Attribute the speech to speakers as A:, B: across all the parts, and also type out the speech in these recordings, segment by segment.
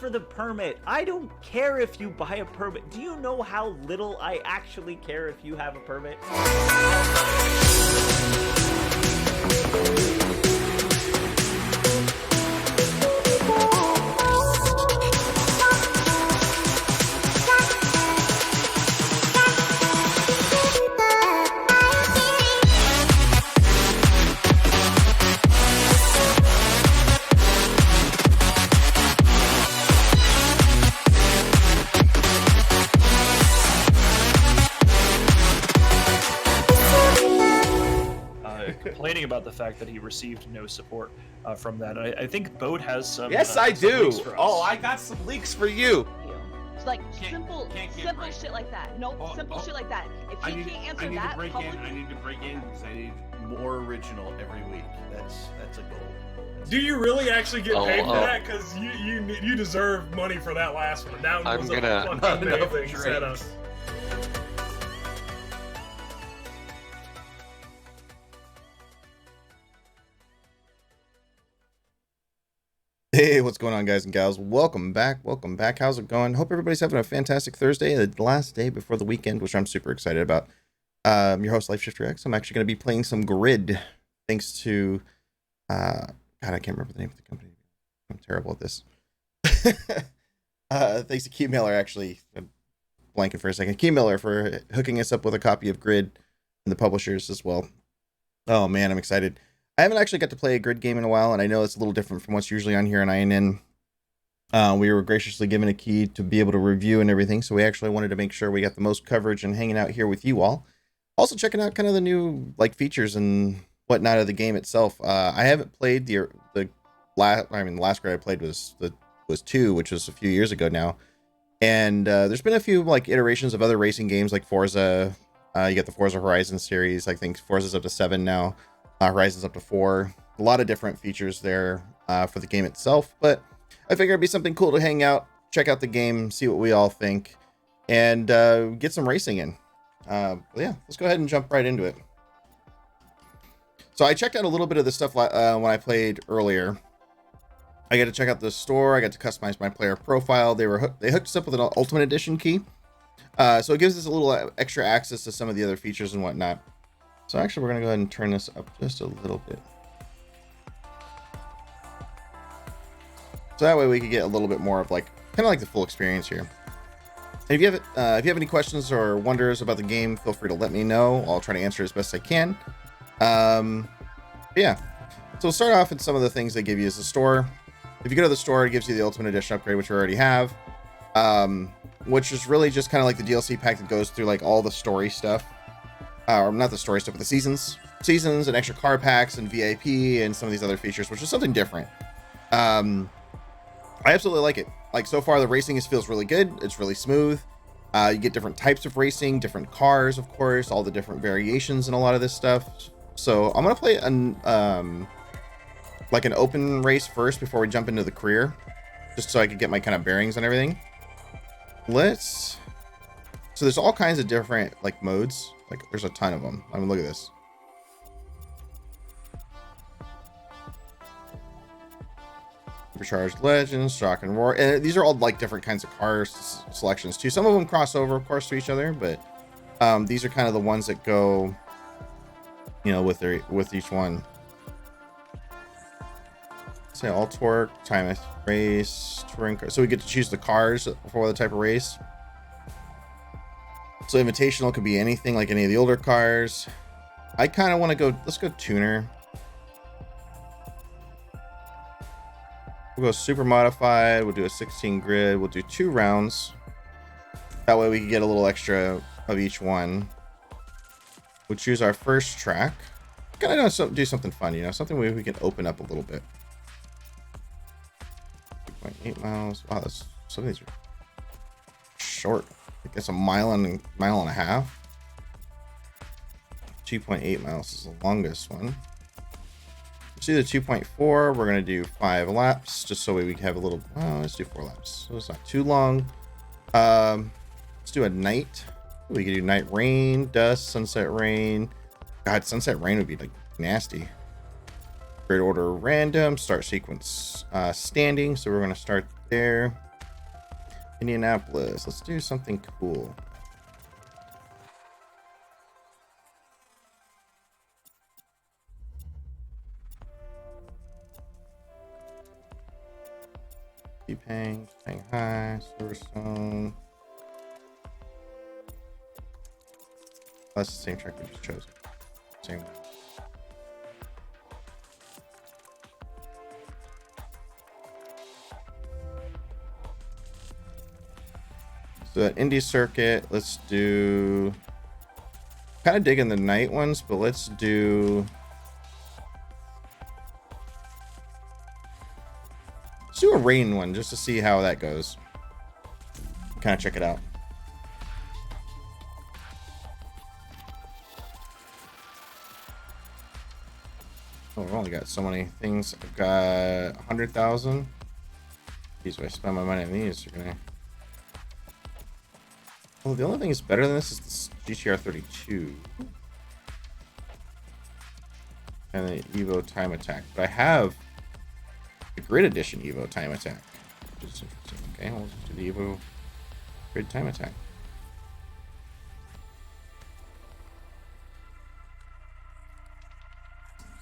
A: for the permit. I don't care if you buy a permit. Do you know how little I actually care if you have a permit?
B: Complaining about the fact that he received no support from that. I think Bode has some.
C: Yes, I
B: some
C: do.
B: links for us.
C: Oh, I got some leaks for you.
D: It's like
E: Can't
D: simple
E: get right.
D: shit like that. Nope, simple shit like that. If
E: I
D: he
E: need,
D: can't
E: I
D: answer
E: need
D: that
E: to break
D: publicly,
E: in. I need to break in because I need more original every week. That's a goal.
F: Do you really actually get paid for
G: Oh.
F: that? Because you deserve money for that last one. That one
G: I'm
F: was
G: gonna-
F: a
E: Not
F: fucking
E: enough
F: amazing setup.
E: drinks.
C: Hey, what's going on, guys and gals? Welcome back. How's it going? Hope everybody's having a fantastic Thursday, the last day before the weekend, which I'm super excited about. Your host, LifeShifterX. I'm actually going to be playing some Grid, thanks to God, I can't remember the name of the company. I'm terrible at this. Thanks to Key Miller, actually. I'm blanking for a second. Key Miller for hooking us up with a copy of Grid and the publishers as well. Oh man, I'm excited. I haven't actually got to play a Grid game in a while, and I know it's a little different from what's usually on here on INN. We were graciously given a key to be able to review and everything, so we actually wanted to make sure we got the most coverage and hanging out here with you all. Also checking out kind of the new features and whatnot of the game itself. I haven't played the last Grid I played was 2, which was a few years ago now. And there's been a few iterations of other racing games like Forza. You got the Forza Horizon series. I think Forza's up to 7 now. Horizon's up to 4. A lot of different features there for the game itself, but I figured it'd be something cool to hang out, check out the game, see what we all think, and get some racing in. Yeah, let's go ahead and jump right into it. So I checked out a little bit of the stuff when I played earlier. I got to check out the store. I got to customize my player profile. They hooked us up with an Ultimate Edition key, so it gives us a little extra access to some of the other features and whatnot. So actually, we're going to go ahead and turn this up just a little bit. So that way we could get a little bit more of kind of the full experience here. And if you have any questions or wonders about the game, feel free to let me know. I'll try to answer as best I can. Yeah. So we'll start off with some of the things they give you as the store. If you go to the store, it gives you the Ultimate Edition upgrade, which we already have. Which is really just kind of like the DLC pack that goes through all the story stuff. Or not the story stuff, but the seasons and extra car packs and VIP and some of these other features, which is something different. I absolutely like it. So far, the racing feels really good. It's really smooth. You get different types of racing, different cars, of course, all the different variations and a lot of this stuff. So I'm gonna play an open race first before we jump into the career, just so I could get my kind of bearings and everything. So there's all kinds of different modes. There's a ton of them. I mean, look at this. Supercharged Legends, Shock and Roar. And these are all different kinds of car selections too. Some of them cross over, of course, to each other, but these are kind of the ones that go, with each one. Say all torque, time of race, touring car. So we get to choose the cars for the type of race. So invitational could be anything, like any of the older cars. I kind of want to go, let's go tuner. We'll go super modified. We'll do a 16 grid. We'll do 2 rounds. That way we can get a little extra of each one. We'll choose our first track. Kind of do something fun, something we can open up a little bit. 2.8 miles. Wow, some of these are short. I guess a mile and a half. 2.8 miles is the longest one. Let's do the 2.4. We're going to do 5 laps just so we can have a little. Oh, let's do 4 laps. So it's not too long. Let's do a night. We could do night rain, dust, sunset rain. God, sunset rain would be nasty. Grid order random. Start sequence standing. So we're going to start there. Indianapolis. Let's do something cool. Pang, Shanghai, Silverstone. That's the same track we just chose. Same one. So that Indy circuit, let's do. Kind of digging the night ones, but let's do. Let's do a rain one just to see how that goes. Kind of check it out. Oh, I've only got so many things. I've got 100,000. These, if I spend my money on these, are gonna. Well, the only thing that's better than this is the GTR 32 and the Evo Time Attack. But I have the Grid Edition Evo Time Attack, which is interesting. Okay, we'll just do the Evo Grid Time Attack.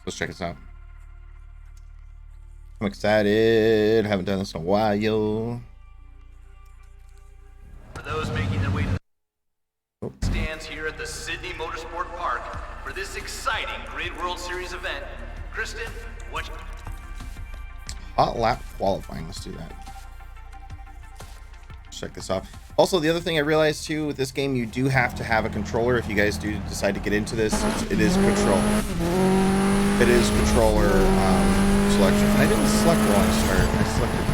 C: Let's check this out. I'm excited. Haven't done this in a while.
G: For those making their way to the stands here at the Sydney Motorsport Park for this exciting Grid World Series event, Kristen, what?
C: Hot lap qualifying. Let's do that. Check this out. Also, the other thing I realized too with this game, you do have to have a controller if you guys do decide to get into this. It is control. It is controller selection. And I didn't select one. I selected.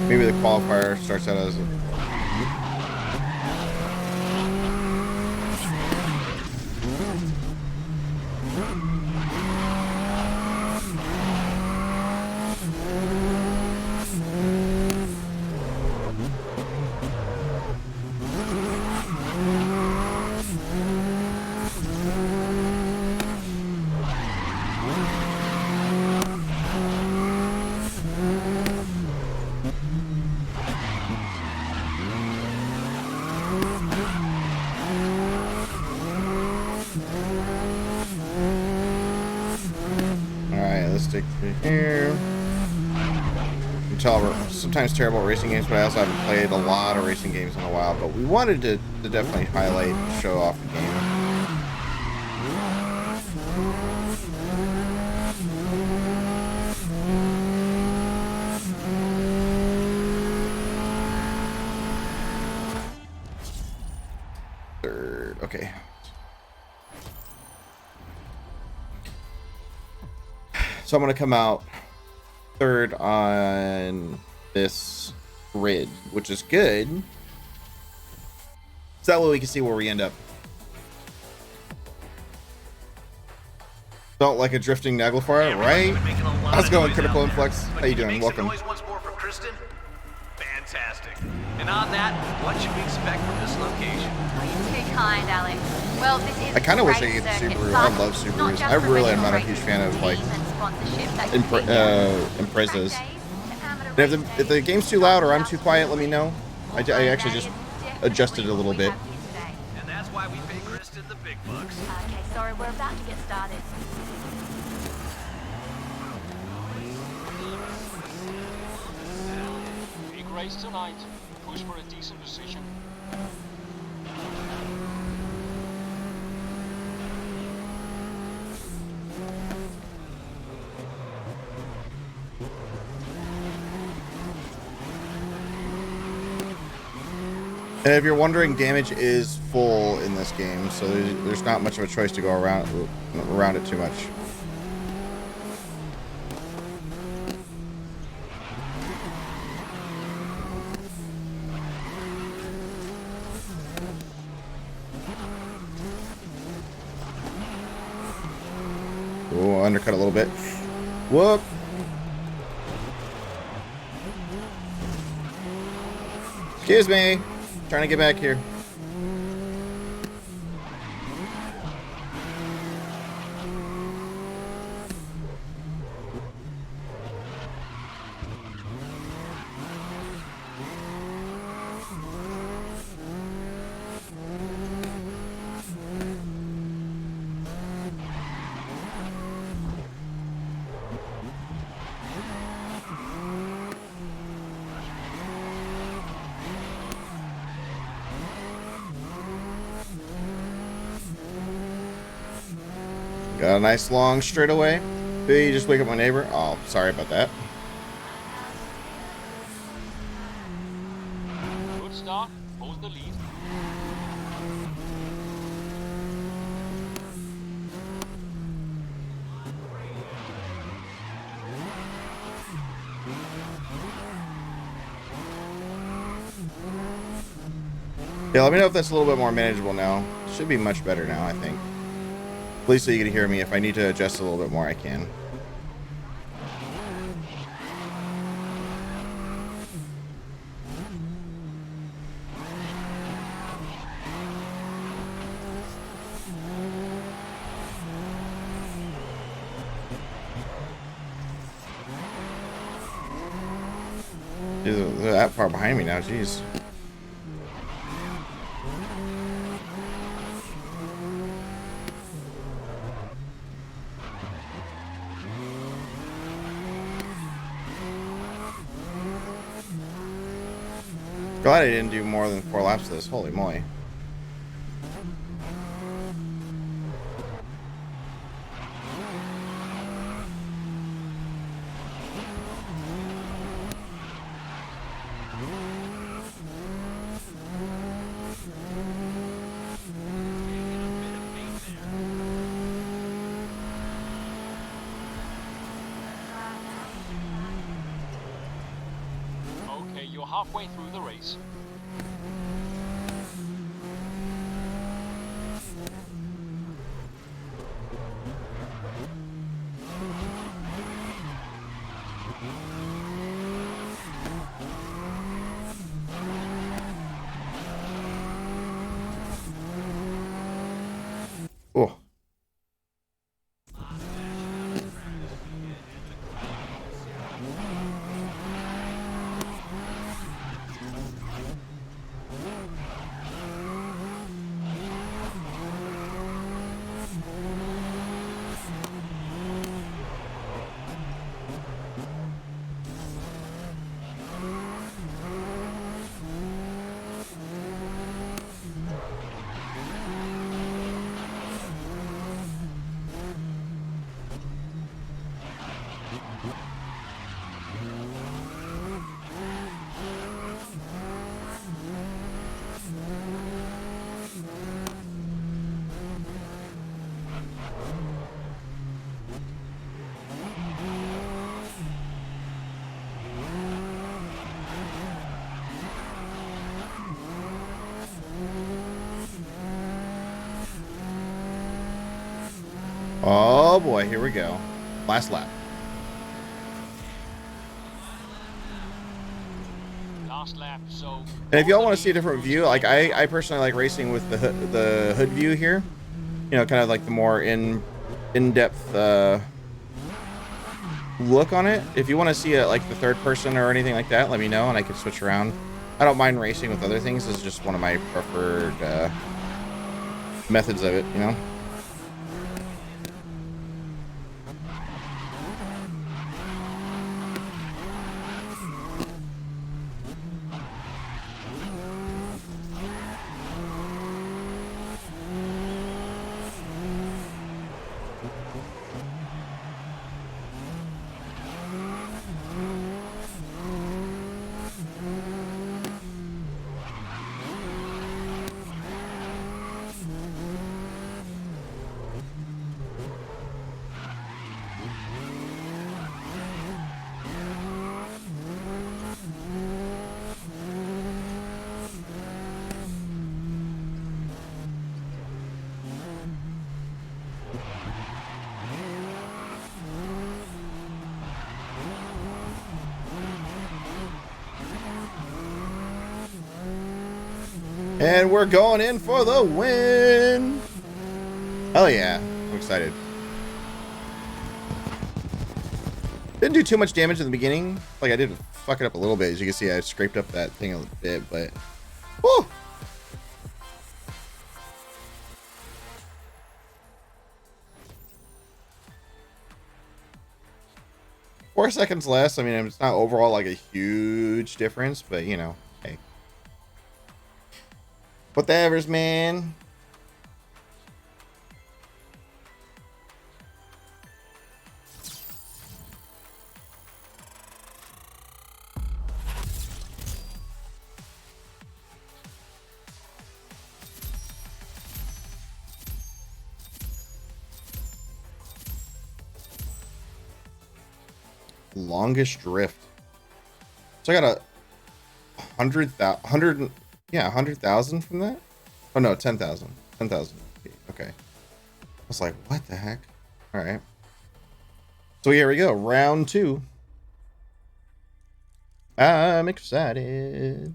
C: Maybe the qualifier starts out as a... Stick through here. You tell we're sometimes terrible at racing games, but I also haven't played a lot of racing games in a while. But we wanted to definitely highlight and show off the game. Third, okay. So I'm going to come out third on this grid, which is good. So that way we can see where we end up. Felt like a drifting Naglfar, right? How's it going, Critical Influx? How you doing? Welcome.
G: Fantastic. And on that, what should we expect from this location?
H: Oh, you're too kind, Alex. Well, this is
C: I kind of wish I could get the Subaru. I love Subarus. I really am not a huge fan of like Imprezas. And if the game's too loud or I'm too quiet, let me know. I actually just adjusted a little bit.
G: And that's why we pay Kristen the big bucks.
H: Okay, sorry, we're about to get started.
I: Big race tonight. Push for a decent position.
C: And if you're wondering, damage is full in this game, so there's not much of a choice to go around it too much. undercut a little bit. Whoop. Excuse me. Trying to get back here. Got a nice long straightaway. Did you just wake up my neighbor? Oh, sorry about that.
I: Good start. Hold the lead.
C: Yeah, let me know if that's a little bit more manageable now. Should be much better now, I think. At least so you can hear me. If I need to adjust a little bit more, I can. Dude, they're that far behind me now, jeez. Glad I didn't do more than 4 laps of this. Holy moly.
I: Okay, you're halfway through the race.
C: Oh. Oh boy, here we go. Last lap.
I: Last lap, so...
C: And if y'all want to see a different view, like I personally like racing with the hood view here. You know, kind of like the more in-depth look on it. If you want to see it like the third person or anything like that, let me know and I can switch around. I don't mind racing with other things. This is just one of my preferred methods of it, you know. And we're going in for the win. Hell yeah. I'm excited. Didn't do too much damage in the beginning. Like, I did fuck it up a little bit. As you can see, I scraped up that thing a bit, but... Woo! Four seconds less. I mean, it's not overall like a huge difference, but you know, hey. Whatever's, man. Longest drift. So I got a 100,000 from that. Oh no, 10,000. 10,000. Okay. I was like, what the heck? All right. So here we go. Round 2. I'm excited.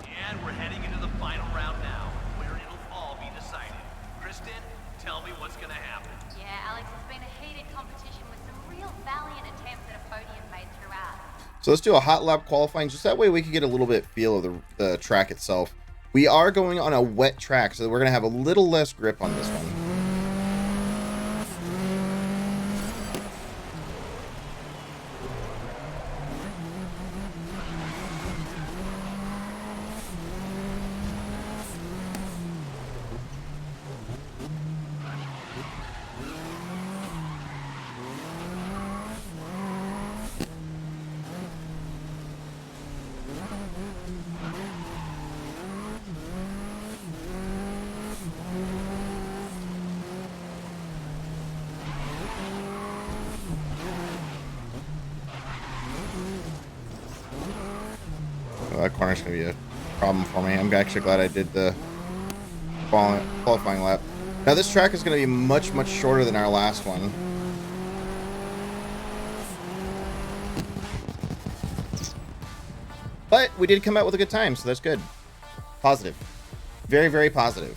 G: And we're heading into the final round now, where it'll all be decided. Kristen, tell me what's gonna happen.
H: Yeah, Alex, it's been a heated competition with some real valiant attempts at a podium made throughout.
C: So let's do a hot lap qualifying, just that way we can get a little bit feel of the track itself. We are going on a wet track, so we're going to have a little less grip on this one. That corner's gonna be a problem for me. I'm actually glad I did the qualifying lap. Now this track is gonna be much shorter than our last one. But we did come out with a good time, so that's good. Positive. Very positive.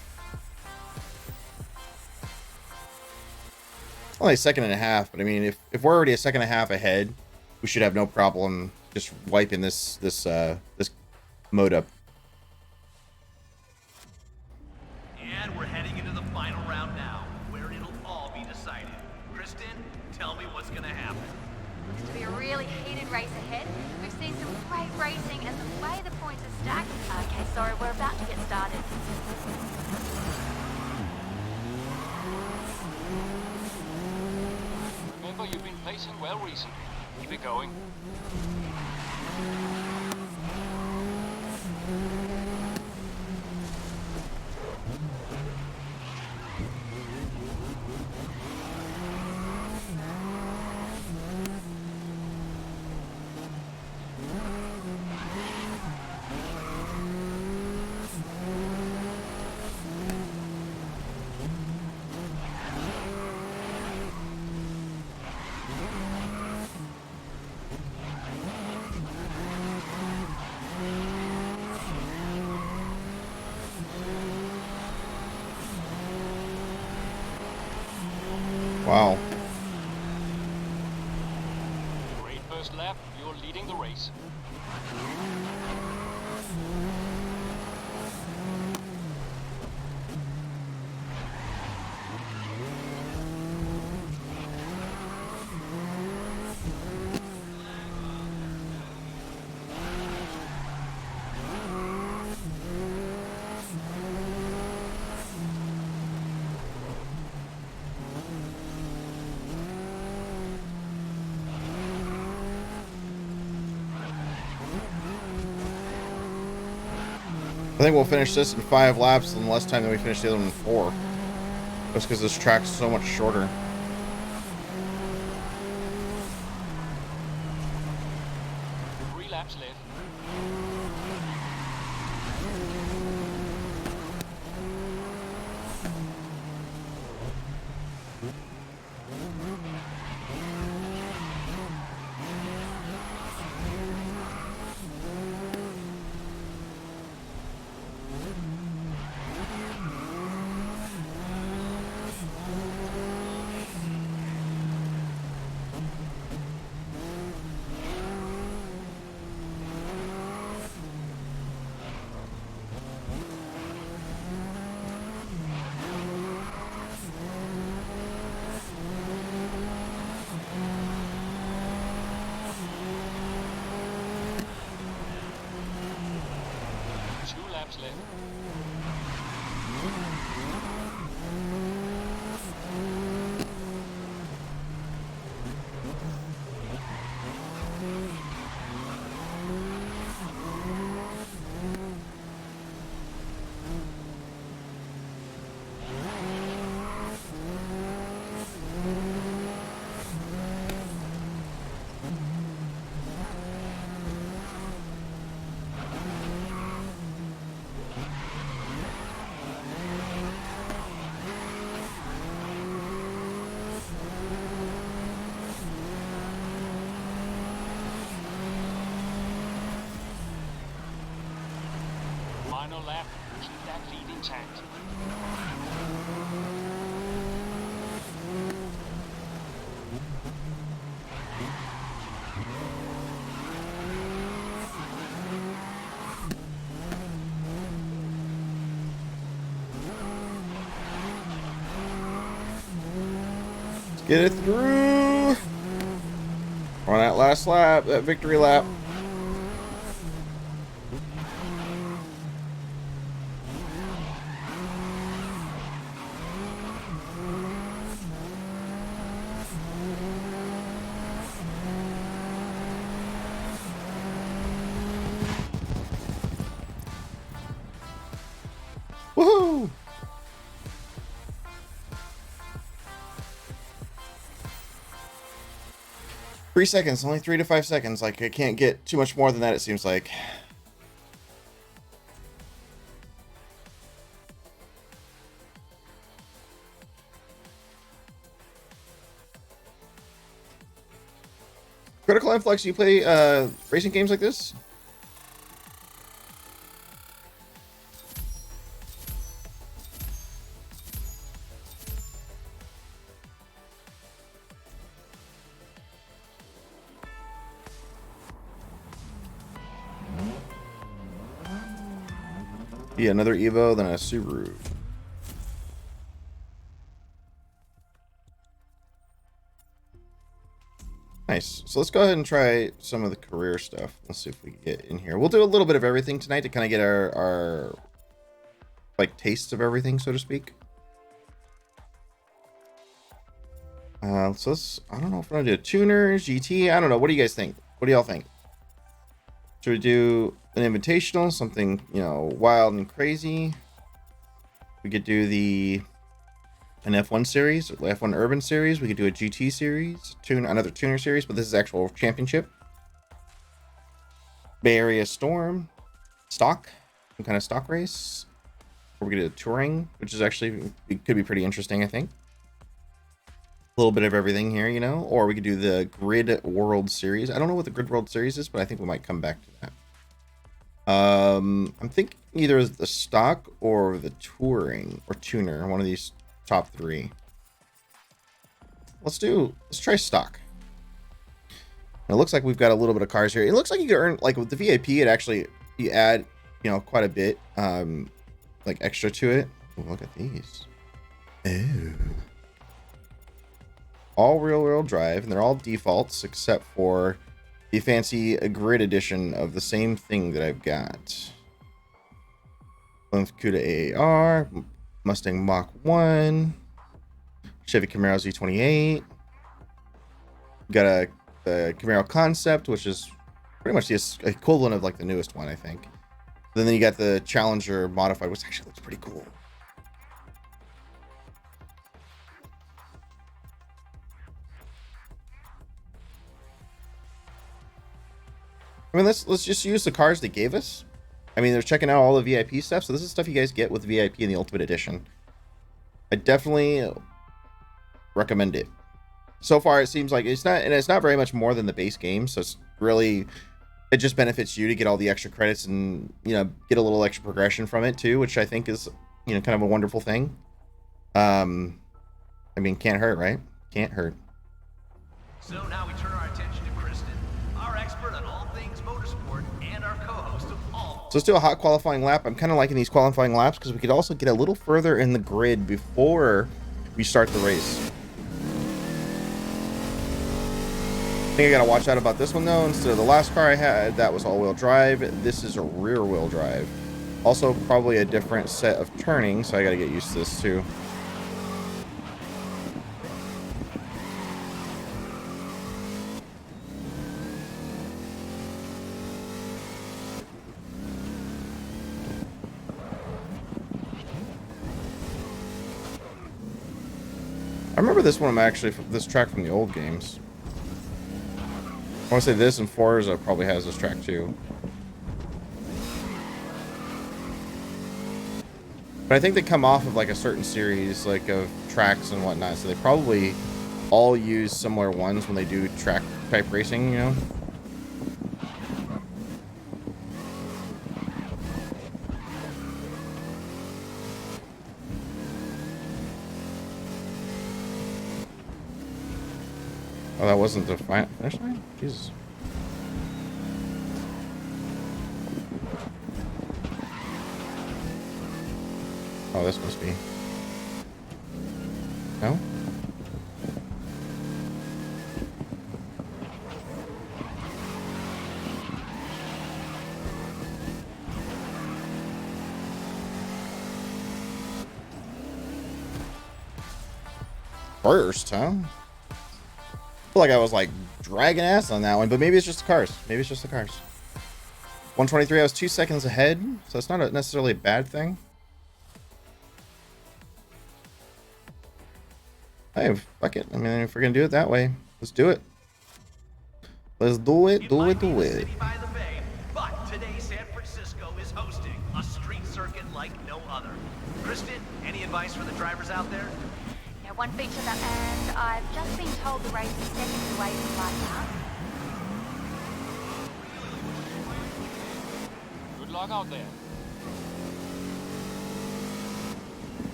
C: Only a second and a half, but I mean, if we're already a second and a half ahead, we should have no problem just wiping this mode up.
G: And we're heading into the final round now, where it'll all be decided. Kristen, tell me what's gonna happen.
H: Looks to be a really heated race ahead. We've seen some great racing and the way the points are stacked. Okay, sorry, we're about to get started.
I: Remember, you've been placing well recently. Keep it going.
C: Wow.
I: Great first lap. You're leading the race.
C: I think we'll finish this in 5 laps in less time than we finished the other one in 4. Just because this track's so much shorter.
I: Three laps left. laps left. Final lap, keep that lead intact.
C: Let's get it through. On that last lap, that victory lap. Woohoo! Three seconds, only 3 to 5 seconds. Like, I can't get too much more than that, it seems like. Critical Influx, you play racing games like this? Yeah, another Evo, then a Subaru. Nice. So let's go ahead and try some of the career stuff. Let's see if we can get in here. We'll do a little bit of everything tonight to kind of get our like tastes of everything, so to speak. So let's, I don't know if we're gonna do a tuner, GT. I don't know. What do you guys think? What do y'all think? Should we do an invitational, something, you know, wild and crazy? We could do an F1 series, F1 Urban series. We could do a GT series, another tuner series, but this is actual championship. Bay Area Storm, stock, some kind of stock race. Or we could do a touring, which is actually, it could be pretty interesting, I think. A little bit of everything here, you know. Or we could do the Grid World Series. I don't know what the Grid World Series is, but I think we might come back to that. I'm thinking either the stock or the touring or tuner, one of these top three. Let's try stock. And it looks like we've got a little bit of cars here. It looks like you could earn, like with the VIP, it actually, you add, you know, quite a bit, like extra to it. Ooh, look at these. Ooh. All real-wheel drive, and they're all defaults except for the fancy grid edition of the same thing that I've got. Cuda AAR, Mustang Mach 1, Chevy Camaro Z28. Got a Camaro Concept, which is pretty much the equivalent of like the newest one, I think. Then you got the Challenger Modified, which actually looks pretty cool. I mean, let's just use the cars they gave us. I mean, they're checking out all the VIP stuff, so this is stuff you guys get with VIP in the Ultimate Edition. I definitely recommend it. So far, it seems like it's not very much more than the base game, so it's really, it just benefits you to get all the extra credits and, you know, get a little extra progression from it too, which I think is, you know, kind of a wonderful thing. I mean, can't hurt, right? Can't hurt.
G: So now we turn our attention to Kristen, our expert on all things motorsport and our co-host of all.
C: So let's do a hot qualifying lap. I'm kind of liking these qualifying laps because we could also get a little further in the grid before we start the race. I think I gotta watch out about this one though. Instead of the last car I had, that was all-wheel drive. This is a rear-wheel drive. Also, probably a different set of turning, so I gotta get used to this too. I remember this one actually, this track from the old games. I want to say this, and Forza probably has this track too. But I think they come off of like a certain series, like of tracks and whatnot, so they probably all use similar ones when they do track type racing, you know? Oh, that wasn't the finish line? Jesus. Oh, this must be. No? First, huh? I feel like I was like dragging ass on that one, but maybe it's just the cars. Maybe it's just the cars. 123, I was 2 seconds ahead, so it's not necessarily a bad thing. Hey, fuck it. I mean, if we're gonna do it that way, let's do it. Let's do it, do it, do it.
G: But today San Francisco is hosting a street circuit like no other. Kristen, any advice for the drivers out there?
H: Yeah, one feature that, and I've just been told the race is seconds away from blackout.
I: Good luck out there.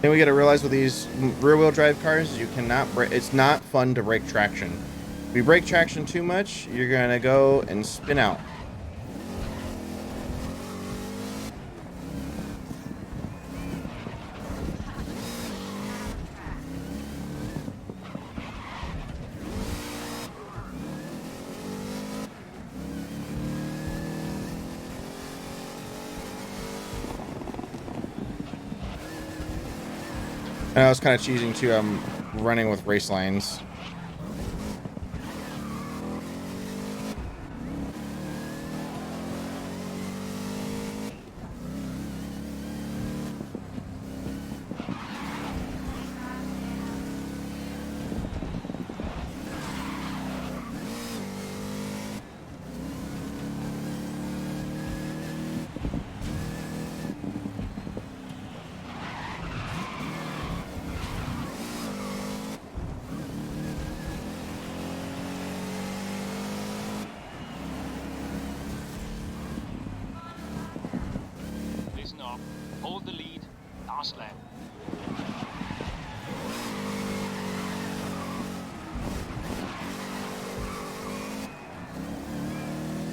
C: Then we got to realize with these rear-wheel drive cars, you cannot break. It's not fun to break traction. If you break traction too much, you're gonna go and spin out. And I was kind of choosing to running with race lines.
I: Listen up. Hold the lead. Last lap.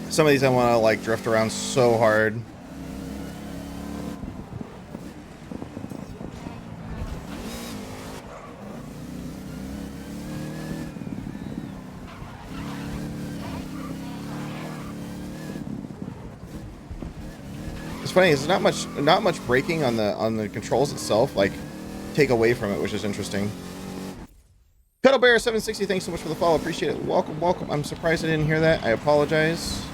C: Some of these I want to like drift around so hard. It's funny, it's not much braking on the controls itself, like take away from it, which is interesting. Pedal Bear 760, thanks so much for the follow, appreciate it. Welcome, welcome. I'm surprised I didn't hear that. I apologize.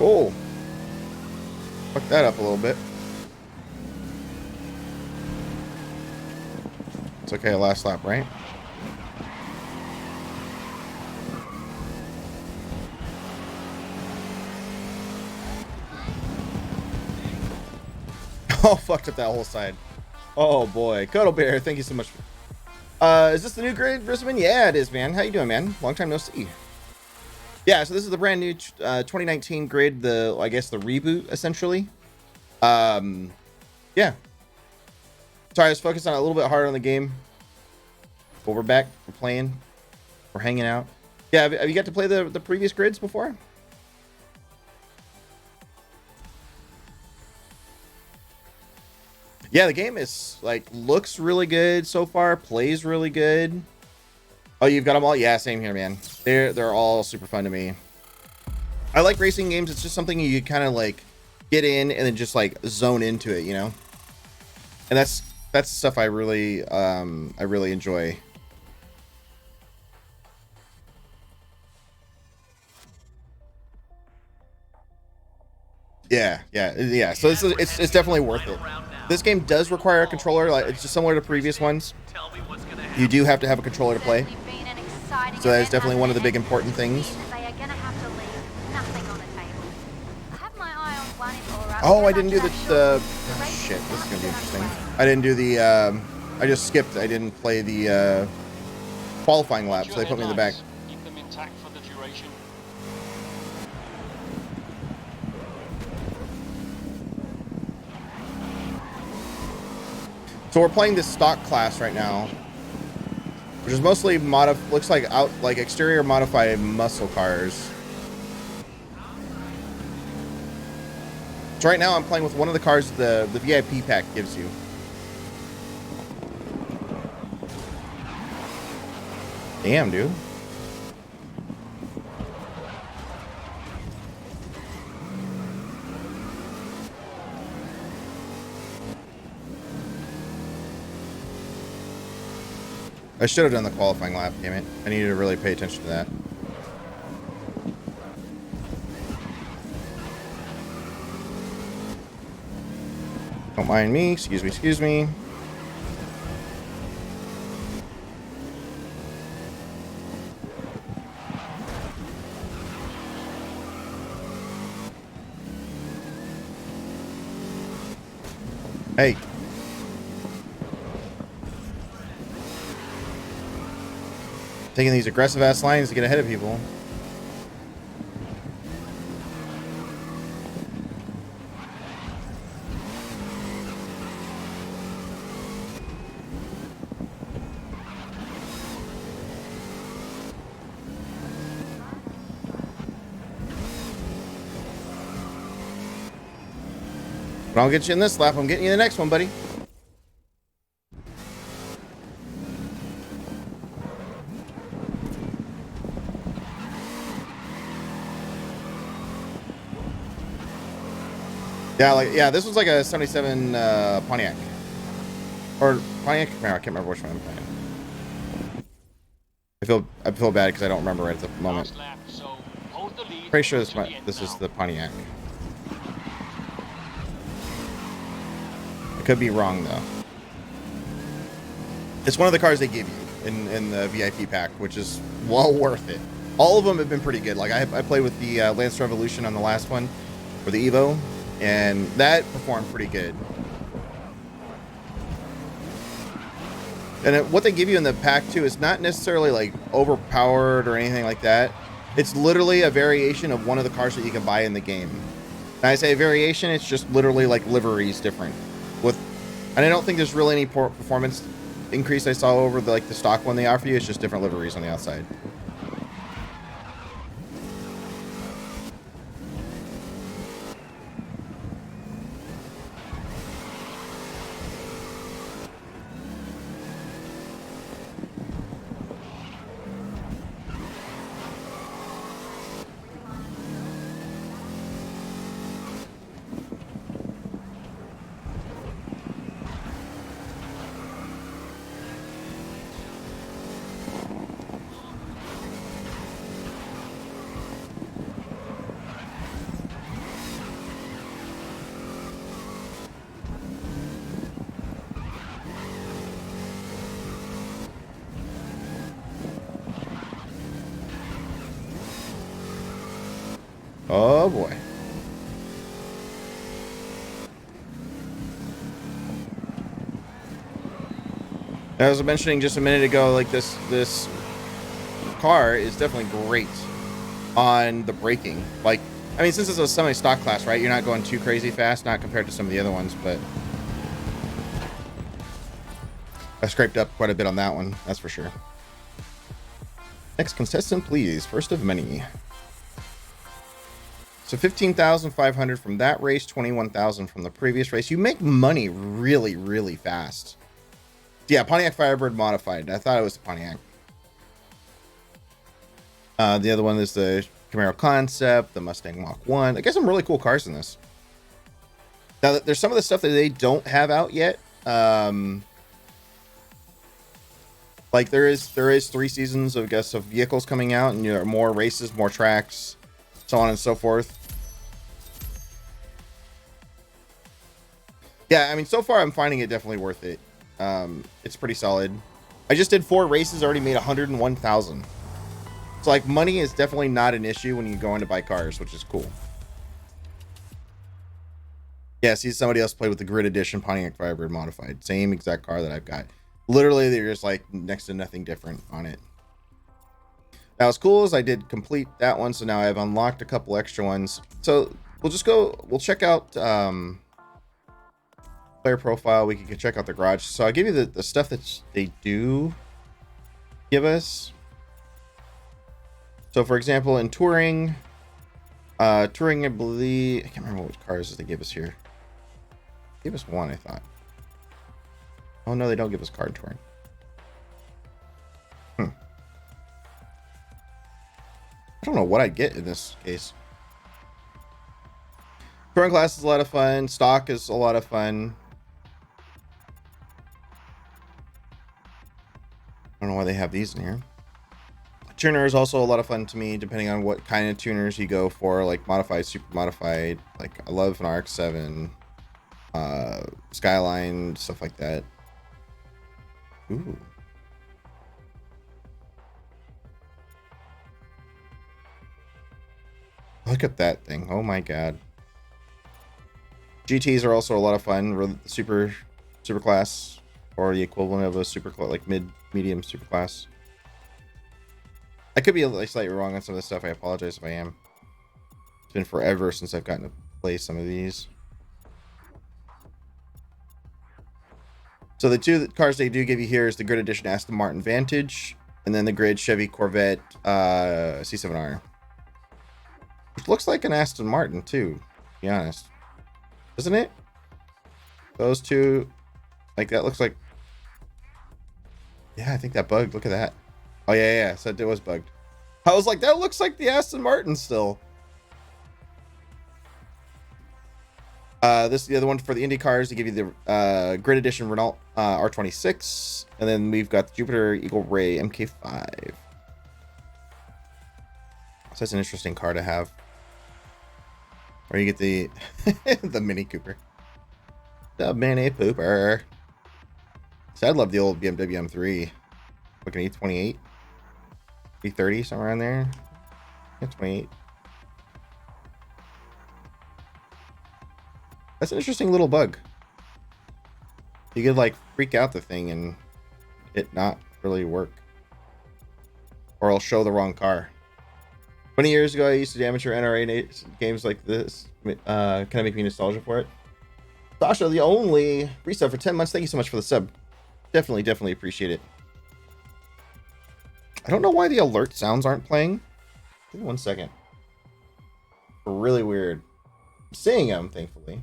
C: Oh, fuck that up a little bit. It's okay, last lap, right? Oh, fucked up that whole side. Oh boy, Cuddle Bear, thank you so much. Is this the new grid, Brisbane? Yeah, it is, man. How you doing, man? Long time no see. Yeah, so this is the brand new 2019 grid, I guess the reboot essentially. Yeah. Sorry, I was focused on a little bit harder on the game. But we're back. We're playing. We're hanging out. Yeah, have you got to play the previous grids before? Yeah, the game is like looks really good so far. Plays really good. Oh, you've got them all? Yeah, same here, man. They're all super fun to me. I like racing games. It's just something you kind of like get in and then just like zone into it, you know? And that's stuff I really enjoy. Yeah. So it's definitely worth it. This game does require a controller. Like, it's just similar to previous ones. You do have to have a controller to play. So that is definitely one of the big important things. Oh, I didn't do the shit. This is gonna be interesting. I didn't do the. I just skipped. I didn't play the qualifying lap, so they put me in the back.
I: Keep them intact for the duration.
C: So we're playing this stock class right now, which is mostly looks like exterior modified muscle cars. So right now I'm playing with one of the cars the VIP pack gives you. Damn, dude. I should have done the qualifying lap, damn it. I needed to really pay attention to that. Don't mind me, excuse me. Hey. Taking these aggressive ass lines to get ahead of people. But I'll get you in this lap. I'm getting you in the next one, buddy. Yeah, this was like a 77 Pontiac. Or Pontiac? No, I can't remember which one I'm playing. I feel bad because I don't remember right at the moment. Pretty sure this is the Pontiac. I could be wrong though. It's one of the cars they give you in the VIP pack, which is well worth it. All of them have been pretty good. Like I played with the Lance Revolution on the last one, or the Evo, and that performed pretty good. And what they give you in the pack too is not necessarily like overpowered or anything like that. It's literally a variation of one of the cars that you can buy in the game. And I say variation, it's just literally like liveries different. And I don't think there's really any performance increase I saw over the stock one they offer you. It's just different liveries on the outside. Oh boy. As I was mentioning just a minute ago, like this car is definitely great on the braking. Like, I mean, since it's a semi-stock class, right? You're not going too crazy fast, not compared to some of the other ones, but I scraped up quite a bit on that one, that's for sure. Next contestant, please. First of many. So 15,500 from that race, 21,000 from the previous race. You make money really, really fast. Yeah, Pontiac Firebird modified. I thought it was the Pontiac. The other one is the Camaro Concept, the Mustang Mach 1. I guess some really cool cars in this. Now, there's some of the stuff that they don't have out yet. Like there is 3 seasons of, I guess, of vehicles coming out, and more races, more tracks, so on and so forth. Yeah, I mean, so far I'm finding it definitely worth it. It's pretty solid. I just did 4 races, already made 101,000. So like, money is definitely not an issue when you go in to buy cars, which is cool. Yeah, see, somebody else played with the Grid Edition Pontiac Firebird modified, same exact car that I've got. Literally, they're just like next to nothing different on it. Now, as cool as I did complete that one, so now I've unlocked a couple extra ones. So we'll check out player profile. We can check out the garage. So I'll give you the stuff that they do give us. So for example, in touring, I believe, I can't remember which cars they give us here. They gave us one, I thought. Oh no, they don't give us card touring. I don't know what I'd get in this case. Touring class is a lot of fun. Stock is a lot of fun. I don't know why they have these in here. Tuner is also a lot of fun to me, depending on what kind of tuners you go for, like modified, super modified. Like I love an RX-7, Skyline, stuff like that. Ooh. Look at that thing. Oh my god. GTs are also a lot of fun. Super class, or the equivalent of a super like medium super class. I could be slightly wrong on some of this stuff. I apologize if I am. It's been forever since I've gotten to play some of these. So the 2 cars they do give you here is the Grid Edition Aston Martin Vantage, and then the Grid Chevy Corvette C7R. Which looks like an Aston Martin too, to be honest. Doesn't it? Those 2, like that looks like... Yeah, I think that bugged. Look at that. Oh yeah, so it was bugged. I was like, that looks like the Aston Martin still. This is the other one for the Indy cars. They give you the Grid Edition Renault R26, and then we've got the Jupiter Eagle Ray MK5. So that's an interesting car to have. Or you get the the Mini Cooper, the Mini Pooper. So I love the old BMW M3. Looking at 28, 330, somewhere around there. Yeah, 28. That's an interesting little bug. You could like freak out the thing and it not really work, or it'll show the wrong car. 20 years ago, I used to do amateur NRA games like this. Kind of make me nostalgia for it. Sasha, the only resub for 10 months. Thank you so much for the sub. Definitely appreciate it. I don't know why the alert sounds aren't playing. Give me 1 second. Really weird. I'm seeing them, thankfully.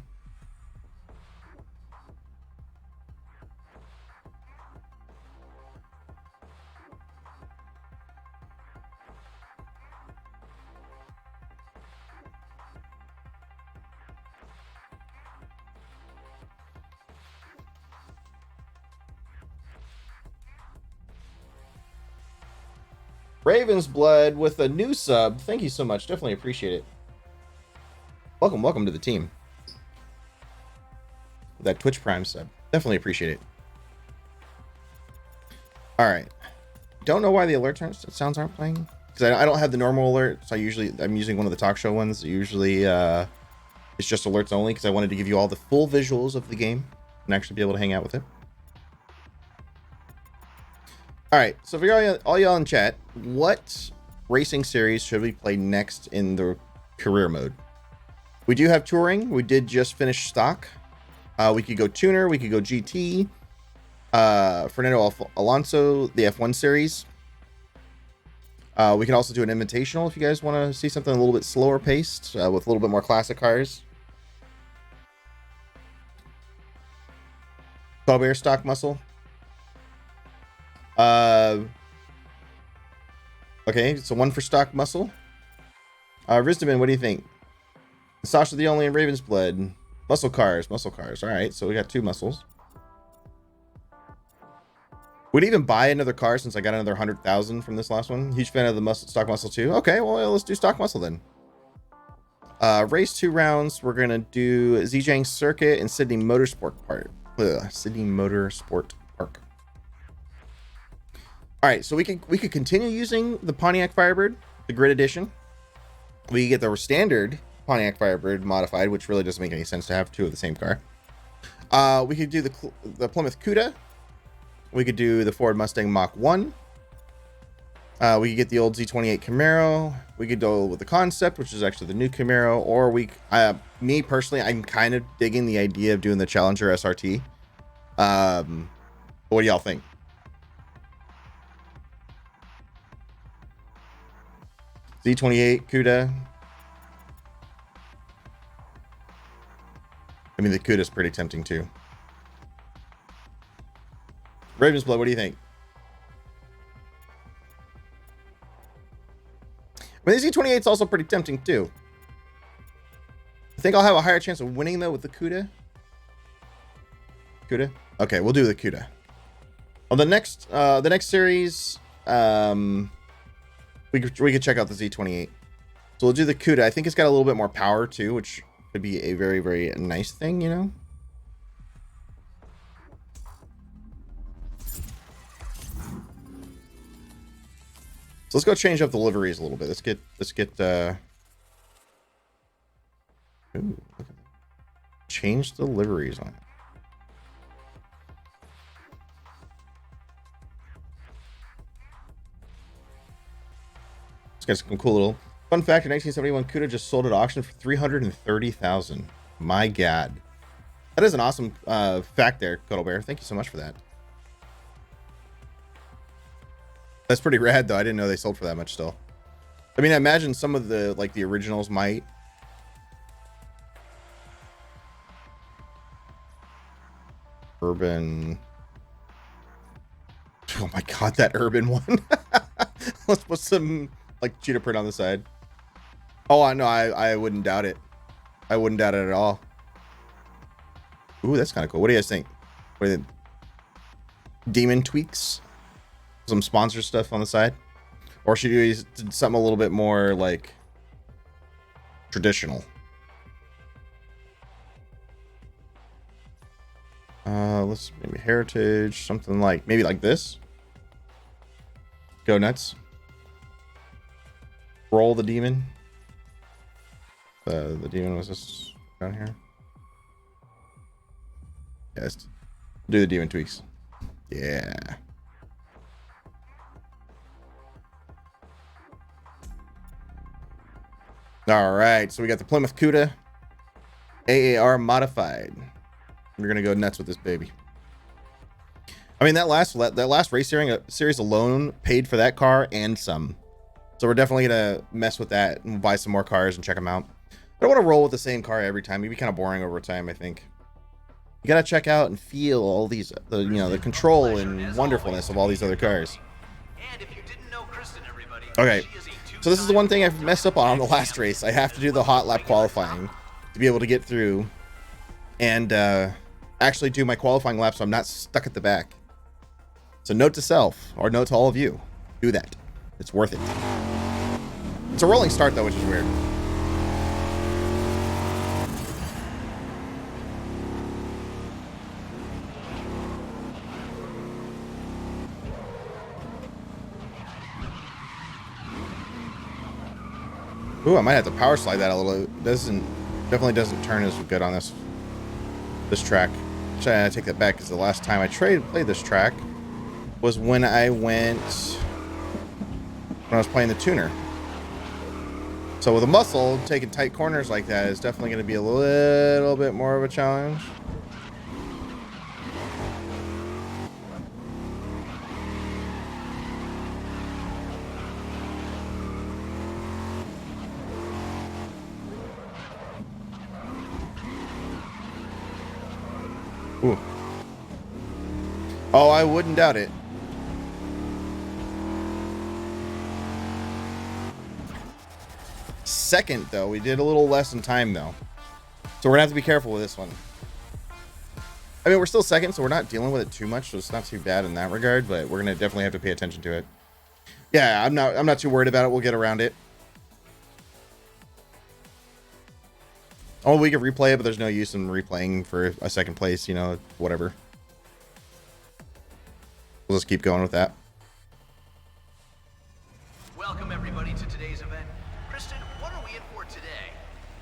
C: Raven's Blood with a new sub. Thank you so much. Definitely appreciate it. Welcome to the team. That Twitch Prime sub. Definitely appreciate it. All right. Don't know why the alert sounds aren't playing, because I don't have the normal alerts. I'm using one of the talk show ones. Usually it's just alerts only, because I wanted to give you all the full visuals of the game and actually be able to hang out with it. All right, so for all y'all in chat, what racing series should we play next in the career mode? We do have touring. We did just finish stock. We could go tuner. We could go GT. Fernando Alonso, the F1 series. We can also do an invitational if you guys want to see something a little bit slower paced with a little bit more classic cars. Colbert stock muscle. Okay, so one for stock muscle. Rizdaman, what do you think? Sasha the only in Raven's blood. Muscle cars. All right, so we got 2 muscles. Would even buy another car since I got another 100,000 from this last one. Huge fan of the stock muscle too. Okay, well, let's do stock muscle then. Race 2 rounds. We're gonna do Zhejiang Circuit and Sydney Motorsport Park. Sydney Motorsport Park. All right, so we could continue using the Pontiac Firebird, the Grid Edition. We get the standard Pontiac Firebird modified, which really doesn't make any sense to have 2 of the same car. We could do the Plymouth Cuda. We could do the Ford Mustang Mach 1. We could get the old Z28 Camaro. We could go with the Concept, which is actually the new Camaro. Or me personally, I'm kind of digging the idea of doing the Challenger SRT. What do y'all think? Z28 Cuda. I mean, the Cuda's pretty tempting too. Raven's Blood, what do you think? I mean, the Z28 is also pretty tempting too. I think I'll have a higher chance of winning though with the Cuda. Cuda? Okay, we'll do the Cuda. On the next series, we could check out the Z28. So we'll do the Cuda. I think it's got a little bit more power too, which could be a very, very nice thing, you know? So let's go change up the liveries a little bit. Let's get ooh, look at that. Change the liveries on it. It's got some cool little fun fact. In 1971, Cuda just sold at auction for $330,000. My God, that is an awesome fact there, Cuddle Bear. Thank you so much for that. That's pretty rad, though. I didn't know they sold for that much still. I mean, I imagine some of the the originals might. Urban. Oh my God, that urban one. Let's put some cheetah print on the side. Oh, I know. I wouldn't doubt it. I wouldn't doubt it at all. Ooh, that's kind of cool. What do you guys think? What do you think? Demon tweaks? Some sponsor stuff on the side? Or should you do something a little bit more traditional? Let's maybe heritage, something maybe like this. Go nuts. Roll the demon. The demon was this down here. Yes. Do the demon tweaks. Yeah. All right, so we got the Plymouth Cuda AAR modified. We're gonna go nuts with this baby. I mean, that last race series alone paid for that car and some. So we're definitely gonna mess with that and buy some more cars and check them out. I don't want to roll with the same car every time. It'd be kind of boring over time, I think. You gotta check out and feel all these, the control and wonderfulness of all these other cars.
G: And if you didn't know Kristen, everybody,
C: Okay. So this is the one thing I've messed up on the last race. I have to do the hot lap qualifying to be able to get through and actually do my qualifying lap so I'm not stuck at the back. So note to self, or note to all of you, do that. It's worth it. It's a rolling start though, which is weird. Ooh, I might have to power slide that a little. Definitely doesn't turn as good on this track. Actually, I take that back because the last time I played this track was when I was playing the tuner. So with a muscle, taking tight corners like that is definitely going to be a little bit more of a challenge. Ooh. Oh, I wouldn't doubt it. Second, though, we did a little less in time, though. So we're gonna have to be careful with this one. I mean, we're still second, so we're not dealing with it too much, so it's not too bad in that regard, but we're gonna definitely have to pay attention to it. Yeah, I'm not too worried about it. We'll get around it. Oh, we could replay it, but there's no use in replaying for a second place, you know, whatever. We'll just keep going with that.
G: Welcome everybody to today's event. Kristen, what are we in for today?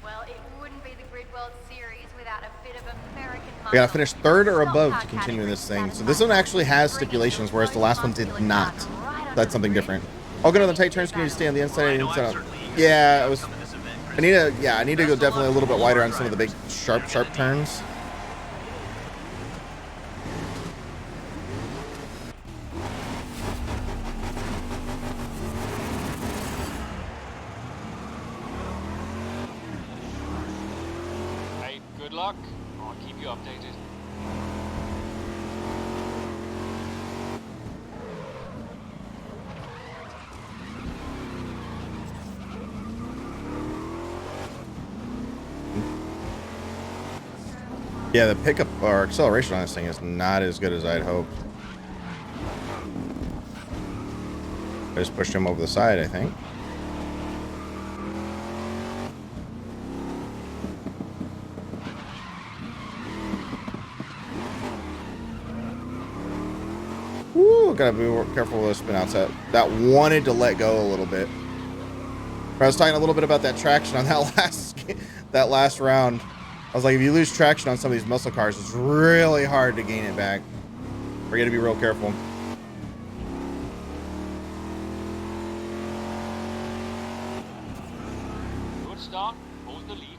H: Well, it wouldn't be the Grid World Series without a bit of American muscle.
C: We gotta finish third or above to continue this thing. So this one actually has stipulations, whereas the last one did not. That's something different. I'll go to the tight turns. Can you stay on the inside and inside out? Yeah, it was. I need to go definitely a little bit wider on some of the big sharp turns.
I: Hey, good luck. I'll keep you updated.
C: Yeah, the pickup or acceleration on this thing is not as good as I'd hoped. I just pushed him over the side, I think. Woo, gotta be more careful with the spin outs. That wanted to let go a little bit. I was talking a little bit about that traction on that last round. I was like, if you lose traction on some of these muscle cars, it's really hard to gain it back. We're gonna be real careful.
I: Good start. Hold the lead.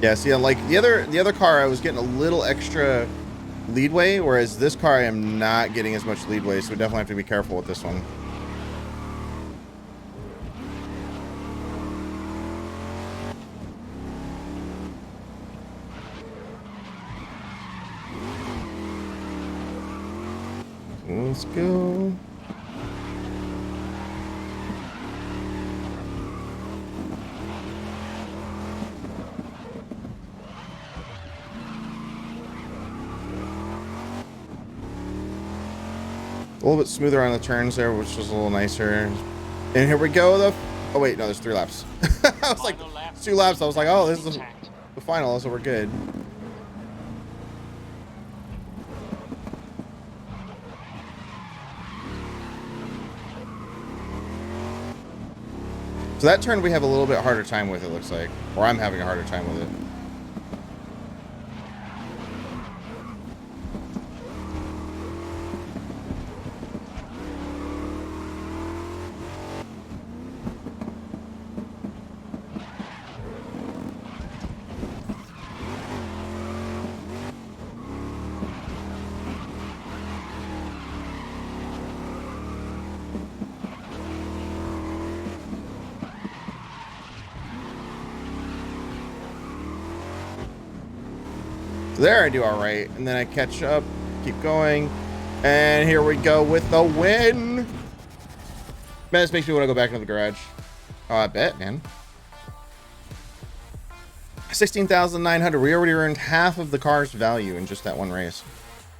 C: Yeah, see, like the other car, I was getting a little extra leadway, whereas this car I am not getting as much leadway, so we definitely have to be careful with this one. Let's go. A little bit smoother on the turns there, which was a little nicer. And here we go. Oh wait, no, there's 3 laps. I was like, 2 laps. I was like, oh, this is the final, so we're good. So that turn we have a little bit harder time with, it looks like. Or I'm having a harder time with it. There I do all right, and then I catch up, keep going, and here we go with the win. Man, this makes me want to go back into the garage. Oh, I bet, man. 16,900. We already earned half of the car's value in just that one race.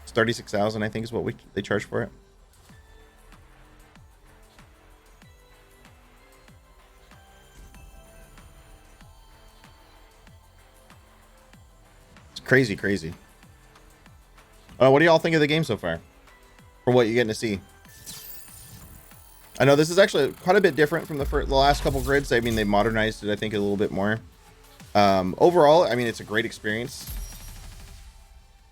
C: It's 36,000, I think, is what they charge for it. Crazy. What do y'all think of the game so far? For what you're getting to see? I know this is actually quite a bit different from the last couple grids. I mean, they modernized it, I think, a little bit more. Overall, I mean, it's a great experience.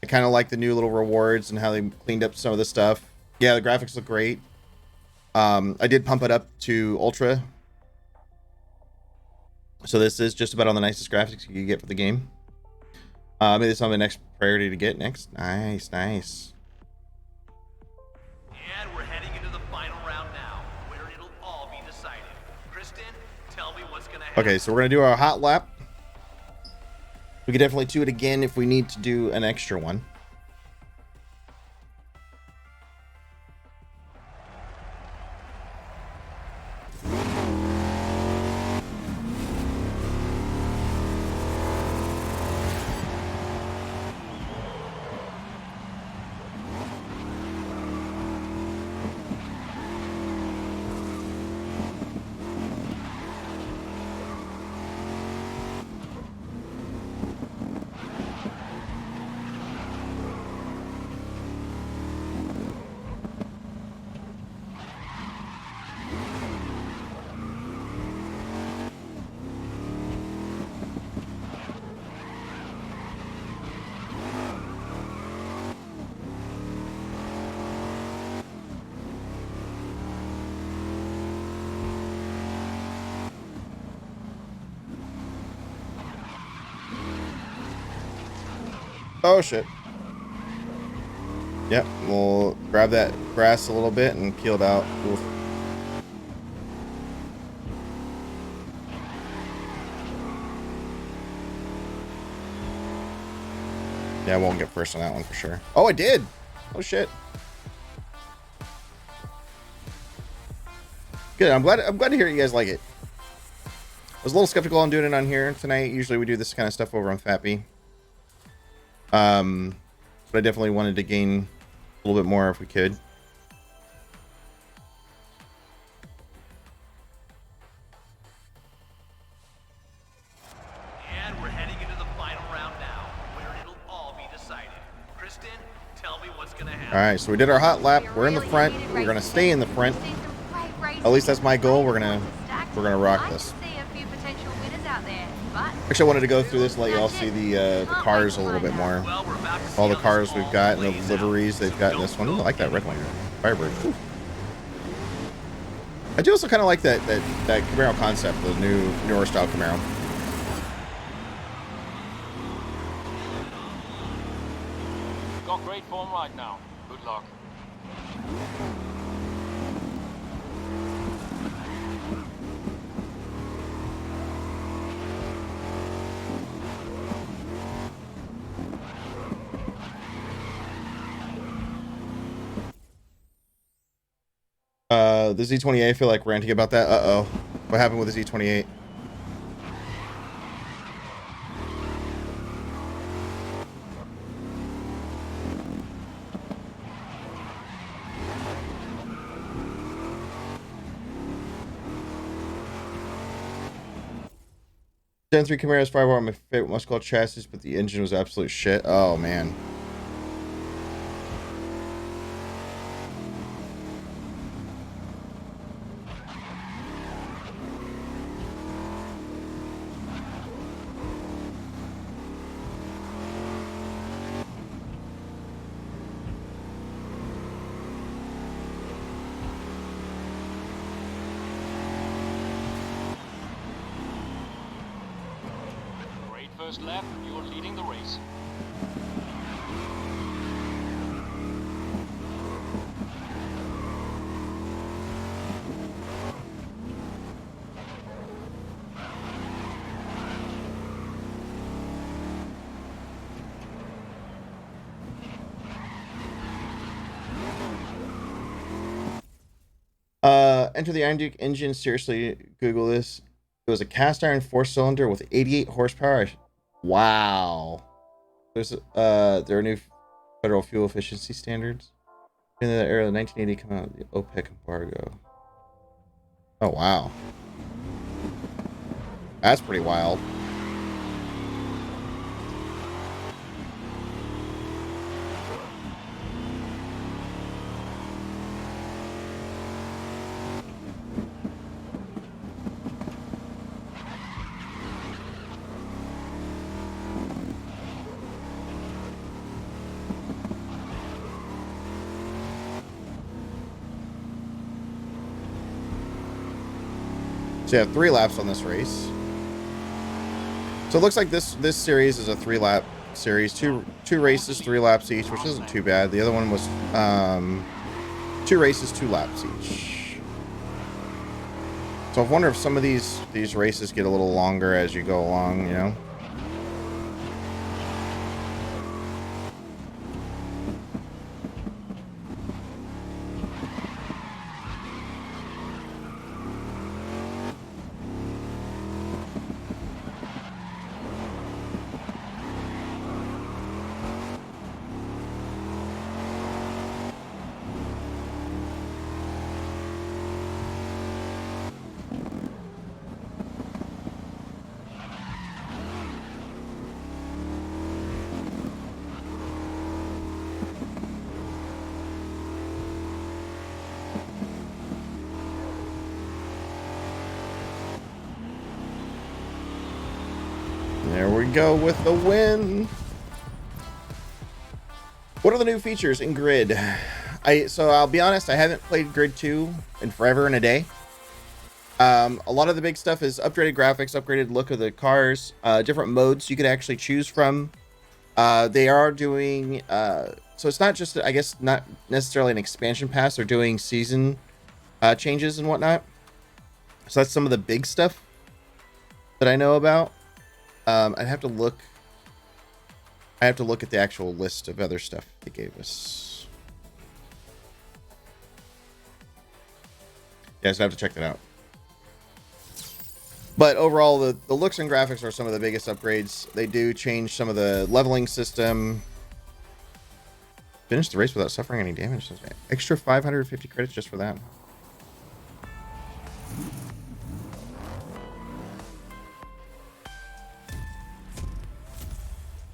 C: I kind of like the new little rewards and how they cleaned up some of the stuff. Yeah, the graphics look great. I did pump it up to Ultra. So this is just about on the nicest graphics you can get for the game. Maybe it's on the next priority to get next. Nice.
G: And we're heading into
C: Okay, so we're gonna do our hot lap. We could definitely do it again if we need to do an extra one. Oh shit. Yep, we'll grab that grass a little bit and peel it out. Oof. Yeah, I won't get first on that one for sure. Oh, I did. Oh shit. Good. I'm glad to hear you guys like it. I was a little skeptical on doing it on here tonight. Usually we do this kind of stuff over on Fappy. But I definitely wanted to gain a little bit more if we could.
G: And we're heading into the final round now, where it'll all be decided. Kristen, tell me what's gonna happen.
C: All right, so we did our hot lap. We're in the front. We're gonna stay in the front. At least that's my goal. We're gonna rock this. Actually, I wanted to go through this and let you all see the cars a little bit more. All the cars we've got and the liveries they've got in this one. Ooh, I like that red one. Firebird. Ooh. I do also kind of like that Camaro concept, the newer style Camaro.
I: Got great form right now. Good luck.
C: The Z28, I feel like ranting about that. Uh-oh. What happened with the Z28? Gen 3 Camaro's 5 are my favorite muscle car chassis, but the engine was absolute shit. Oh, man.
I: First lap, you're leading the race.
C: Enter the Iron Duke engine. Seriously, Google this. It was a cast iron 4-cylinder with 88 horsepower. Wow. There are new federal fuel efficiency standards. In the era of 1980, come out of the OPEC embargo. Oh wow. That's pretty wild. So you have 3 laps on this race. So it looks like this series is a 3-lap series. Two races, 3 laps each, which isn't too bad. The other one was 2 races, 2 laps each. So I wonder if some of these races get a little longer as you go along, you know? There we go with the win. What are the new features in Grid? So I'll be honest, I haven't played Grid 2 in forever and a day. A lot of the big stuff is upgraded graphics, upgraded look of the cars, different modes you could actually choose from. They are doing, so it's not just, I guess, not necessarily an expansion pass. They're doing season changes and whatnot. So that's some of the big stuff that I know about. I'd have to look. I have to look at the actual list of other stuff they gave us. Yeah, so I have to check that out. But overall, the looks and graphics are some of the biggest upgrades. They do change some of the leveling system. Finish the race without suffering any damage. Extra 550 credits just for that.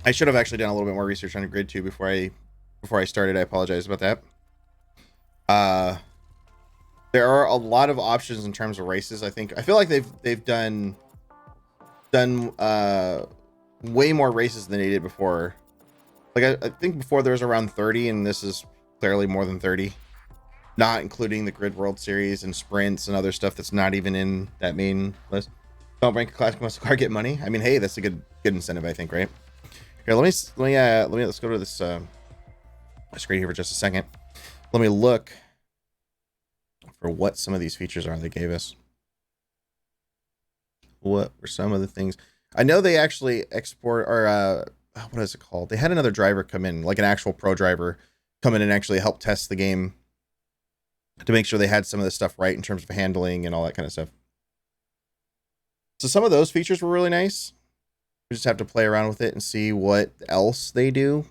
C: I should have actually done a little bit more research on Grid 2 before I started. I apologize about that. There are a lot of options in terms of races. I feel like they've done way more races than they did before. Like I think before there was around 30, and this is clearly more than 30. Not including the Grid World Series and sprints and other stuff that's not even in that main list. Don't rank a classic muscle car, get money. I mean, hey, that's a good incentive, I think, right? Here, let's go to this screen here for just a second. Let me look for what some of these features are they gave us. What were some of the things? I know they actually export, or what is it called? They had another driver come in, like an actual pro driver, come in and actually help test the game to make sure they had some of the stuff right in terms of handling and all that kind of stuff. So some of those features were really nice. We just have to play around with it and see what else they do.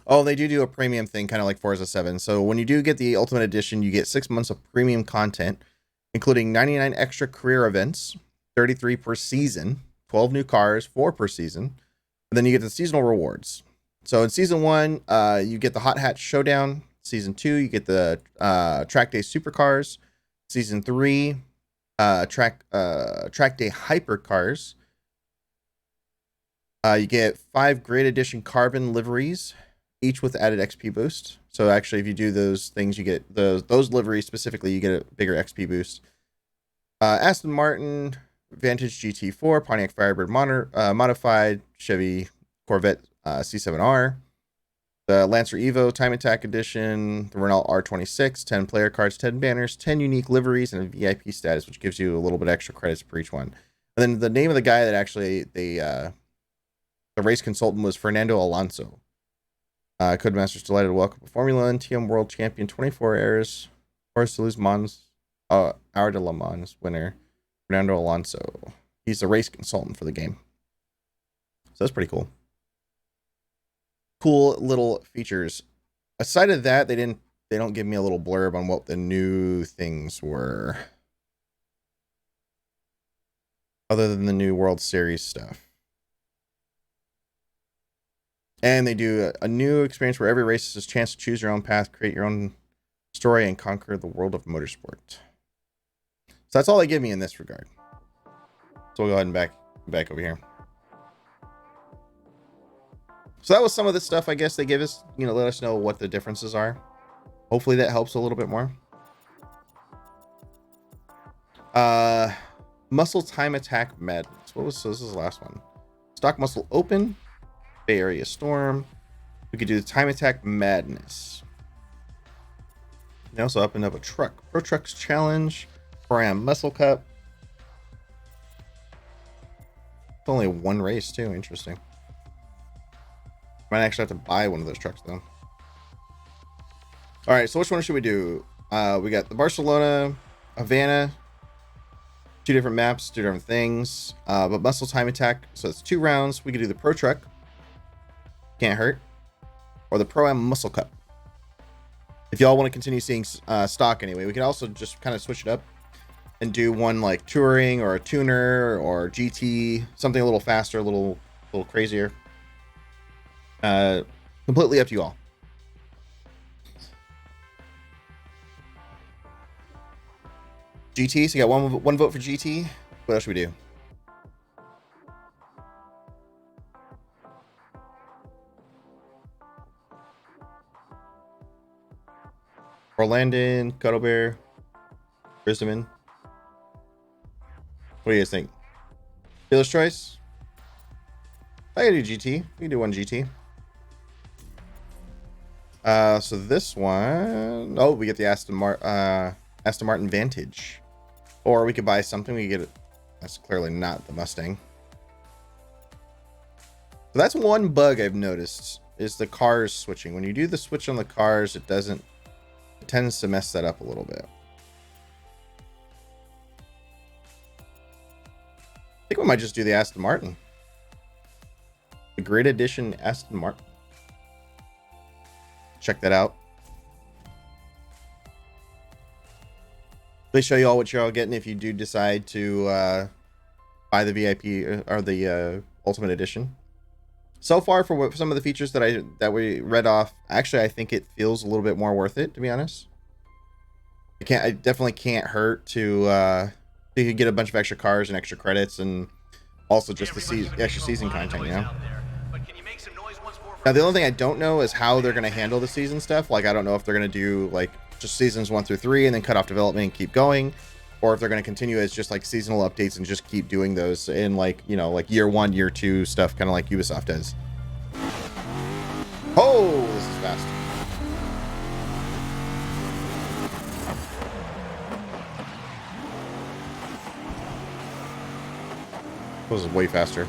C: Oh, they do a premium thing, kind of like Forza 7. So when you do get the Ultimate Edition, you get 6 months of premium content, including 99 extra career events, 33 per season, 12 new cars, 4 per season. And then you get the seasonal rewards. So in Season 1, you get the Hot Hatch Showdown. Season 2, you get the Track Day Supercars. Season 3, Track Day Hypercars. You get 5 Great Edition Carbon liveries, each with added XP boost. So actually, if you do those things, you get those liveries specifically, you get a bigger XP boost. Aston Martin Vantage GT4, Pontiac Firebird modified, Chevy Corvette C7R, the Lancer Evo Time Attack Edition, the Renault R26, 10 player cards, 10 banners, 10 unique liveries, and a VIP status, which gives you a little bit extra credits for each one. And then the name of the guy that actually the race consultant was Fernando Alonso. Codemasters delighted to welcome Formula 1 TM World Champion 24 Hours de Le Mans, Hour de Le Mans winner, Fernando Alonso. He's the race consultant for the game. So that's pretty cool. Cool little features. Aside of that, they don't give me a little blurb on what the new things were, other than the new World Series stuff. And they do a new experience where every race is a chance to choose your own path, create your own story, and conquer the world of motorsport. So that's all they give me in this regard. So we'll go ahead and back over here. So that was some of the stuff I guess they give us, let us know what the differences are. Hopefully that helps a little bit more. Muscle Time Attack Madness. This is the last one. Stock Muscle Open, Bay Area Storm. We could do the Time Attack Madness. They also opened up a truck. Pro Trucks Challenge. Pro-Am Muscle Cup. It's only one race, too. Interesting. Might actually have to buy one of those trucks, though. Alright, so which one should we do? We got the Barcelona, Havana. 2 different maps, 2 different things. But Muscle Time Attack, so it's 2 rounds. We could do the Pro Truck. Can't hurt. Or the Pro-Am Muscle Cup. If y'all want to continue seeing stock anyway, we can also just kind of switch it up and do one like touring or a tuner or GT, something a little faster, a little crazier. Completely up to you all. GT, so you got one vote for GT. What else should we do? Orlandon, Cuddle Bear, Brisbane. What do you guys think? Dealer's choice? I can do GT. We can do one GT. So this one, oh, we get the Aston Martin Vantage, or we could buy something. We get it. That's clearly not the Mustang. So that's one bug I've noticed is the cars switching. When you do the switch on the cars, it tends to mess that up a little bit. I think we might just do the Aston Martin. The Grid Edition Aston Martin. Check that out. They show you all what you're all getting if you do decide to buy the VIP or the Ultimate Edition. So far, for some of the features that we read off, actually, I think it feels a little bit more worth it, to be honest. It definitely can't hurt to you can get a bunch of extra cars and extra credits, and also just the extra season content, you know. Now, the only thing I don't know is how they're going to handle the season stuff. Like, I don't know if they're going to do like just seasons 1 through 3 and then cut off development and keep going, or if they're going to continue as just like seasonal updates and just keep doing those in like, you know, like year 1, year 2 stuff, kind of like Ubisoft does. Oh, this is fast. This is way faster.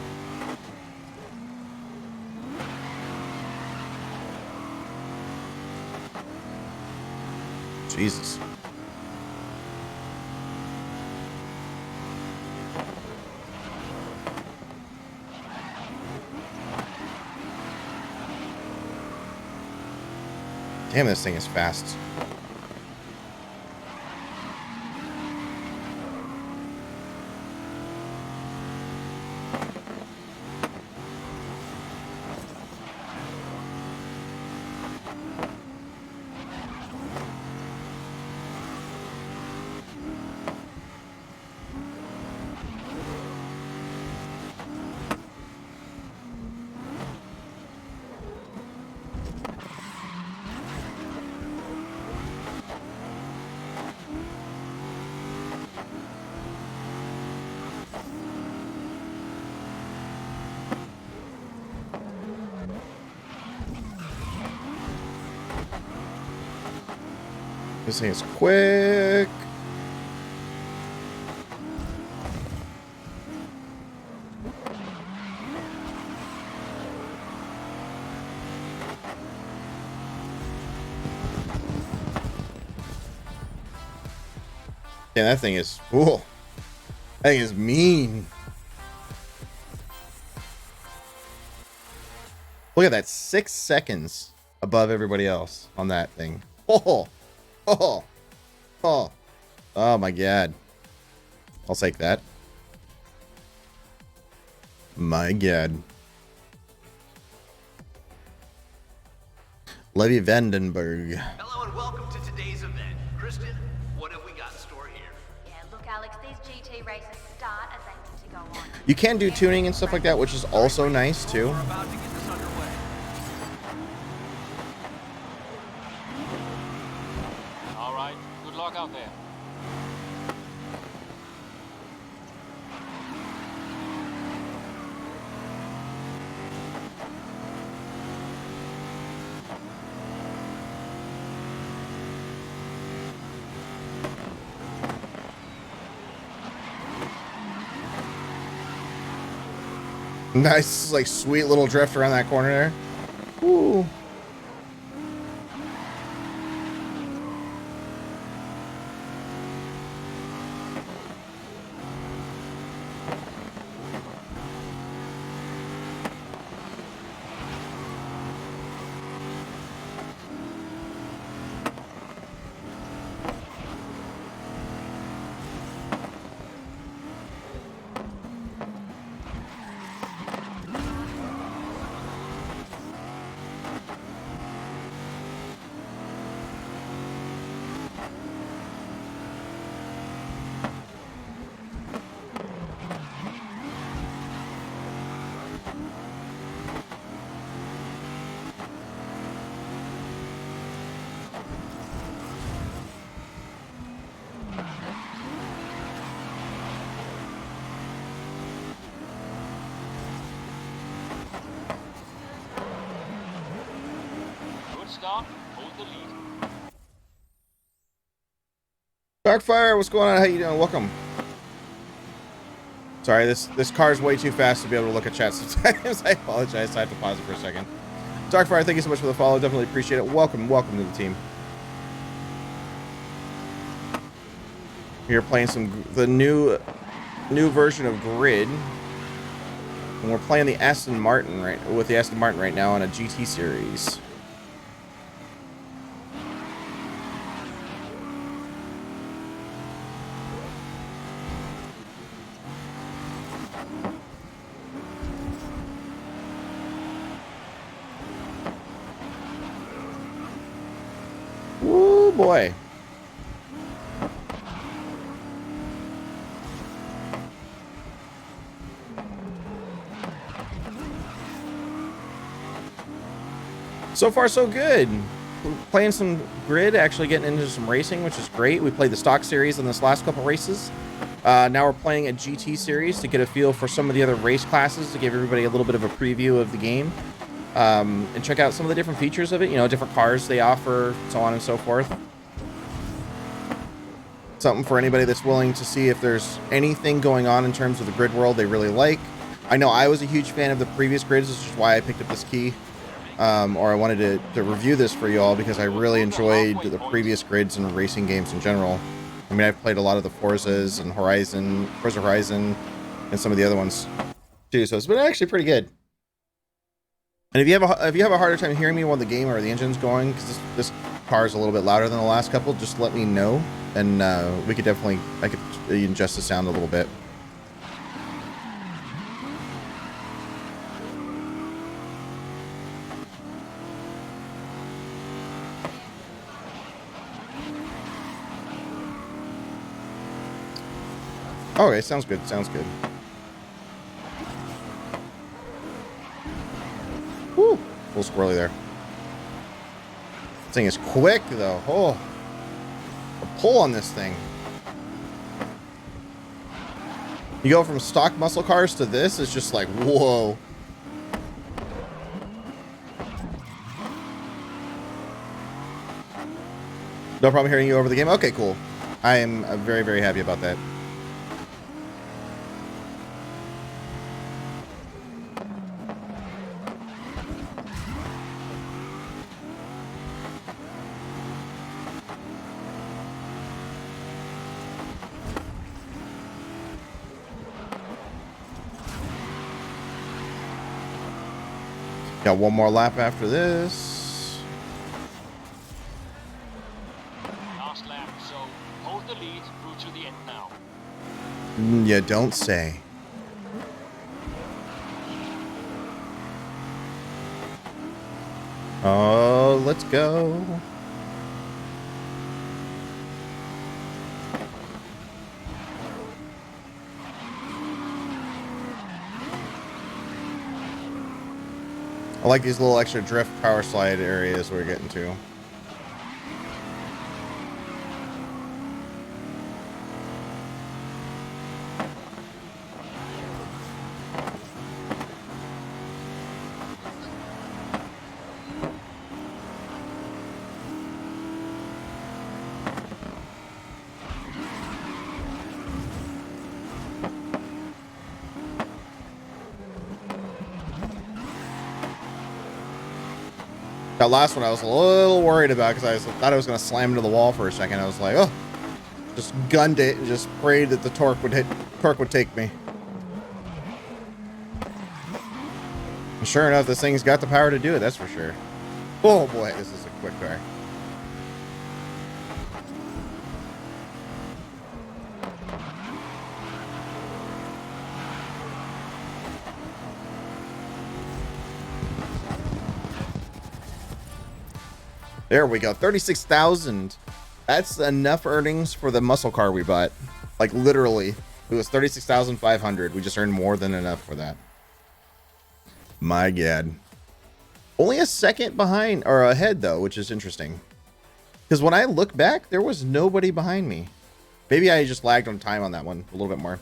C: Jesus. Damn, this thing is fast. This thing is quick. Yeah, that thing is cool. That thing is mean. Look at that, 6 seconds above everybody else on that thing. Oh. Oh, oh my God. I'll take that. My God. Levy Vandenberg.
G: Hello and welcome to today's event. Kristen, what have we got in store here?
H: Yeah, look, Alex, these GT races start as they need to go on.
C: You can do tuning and stuff like that, which is also nice too.
G: We're about to get this underway.
I: All right, good luck out there.
C: Nice, like sweet little drift around that corner there. Ooh.
I: Good start. Hold the lead.
C: Darkfire, what's going on? How you doing? Welcome. Sorry, this car's way too fast to be able to look at chat sometimes. I apologize. I have to pause it for a second. Darkfire, thank you so much for the follow. Definitely appreciate it. Welcome to the team. We're playing the new version of Grid, and we're playing the Aston Martin right now on a GT series. Woo boy. So far, so good. We're playing some Grid, actually getting into some racing, which is great. We played the stock series in this last couple races. Now we're playing a GT series to get a feel for some of the other race classes, to give everybody a little bit of a preview of the game. And check out some of the different features of it, you know, different cars they offer, so on and so forth. Something for anybody that's willing to see if there's anything going on in terms of the Grid world they really like. I know I was a huge fan of the previous Grids, which is why I picked up this key. Or I wanted to review this for you all because I really enjoyed the previous Grids and racing games in general. I mean, I've played a lot of the Forzas and Forza Horizon, and some of the other ones too. So it's been actually pretty good. And if you have a harder time hearing me while the game or the engine's going, because this car is a little bit louder than the last couple, just let me know, and I could adjust the sound a little bit. Okay, sounds good. Sounds good. Woo! A little squirrely there. This thing is quick, though. Oh, the pull on this thing. You go from stock muscle cars to this, it's just like, whoa. No problem hearing you over the game. Okay, cool. I am very, very happy about that. Got one more lap after this.
I: Last lap, so hold the lead through to the end now.
C: You don't say. Oh, let's go. I like these little extra drift power slide areas we're getting to. That last one I was a little worried about because I thought I was going to slam into the wall for a second. I was like, oh, just gunned it and just prayed that the torque would take me. And sure enough, this thing's got the power to do it, that's for sure. Oh boy, this is a quick car. There we go, 36,000. That's enough earnings for the muscle car we bought. Like literally, it was 36,500. We just earned more than enough for that. My God. Only a second behind or ahead though, which is interesting. Because when I look back, there was nobody behind me. Maybe I just lagged on time on that one a little bit more.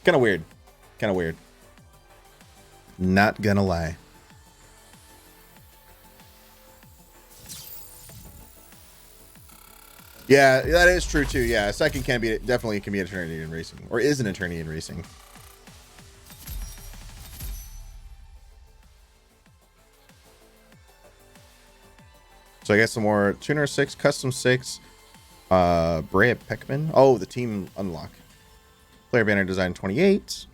C: Kind of weird. Kind of weird. Not gonna lie. Yeah, that is true too. Yeah, a second definitely can be an eternity in racing, or is an eternity in racing. So I got some more tuner 6, custom 6, Brea Peckman. Oh, the team unlock. Player banner design 28.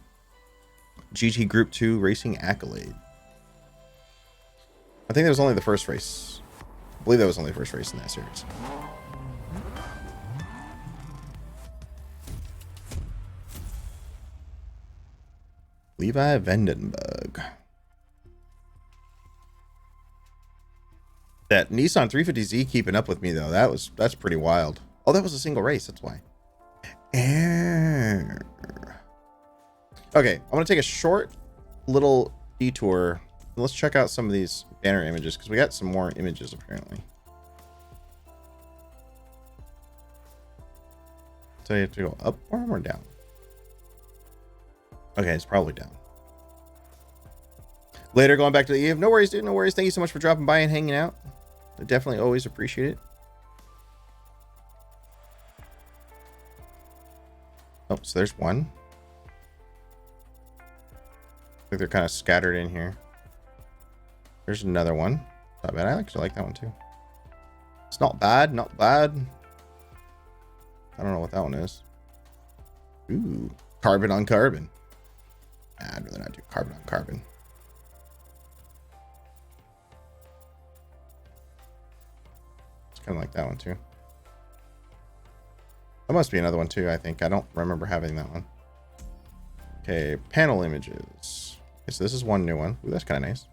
C: GT Group 2 Racing Accolade. I think that was only the first race. I believe that was only the first race in that series. Levi Vandenberg. That Nissan 350Z keeping up with me though. That's pretty wild. Oh, that was a single race. That's why. Okay, I'm gonna take a short little detour. Let's check out some of these banner images because we got some more images apparently. So you have to go up or down. Okay, it's probably down. Later, going back to the Eve. No worries, dude. No worries. Thank you so much for dropping by and hanging out. I definitely always appreciate it. Oh, so there's one. I think they're kind of scattered in here. There's another one. Not bad. I actually like that one too. It's not bad. Not bad. I don't know what that one is. Ooh, carbon on carbon. I'd rather not do carbon on carbon. It's kind of like that one too. That must be another one too, I think. I don't remember having that one. Okay, panel images. Okay, so this is one new one. Ooh, that's kind of nice.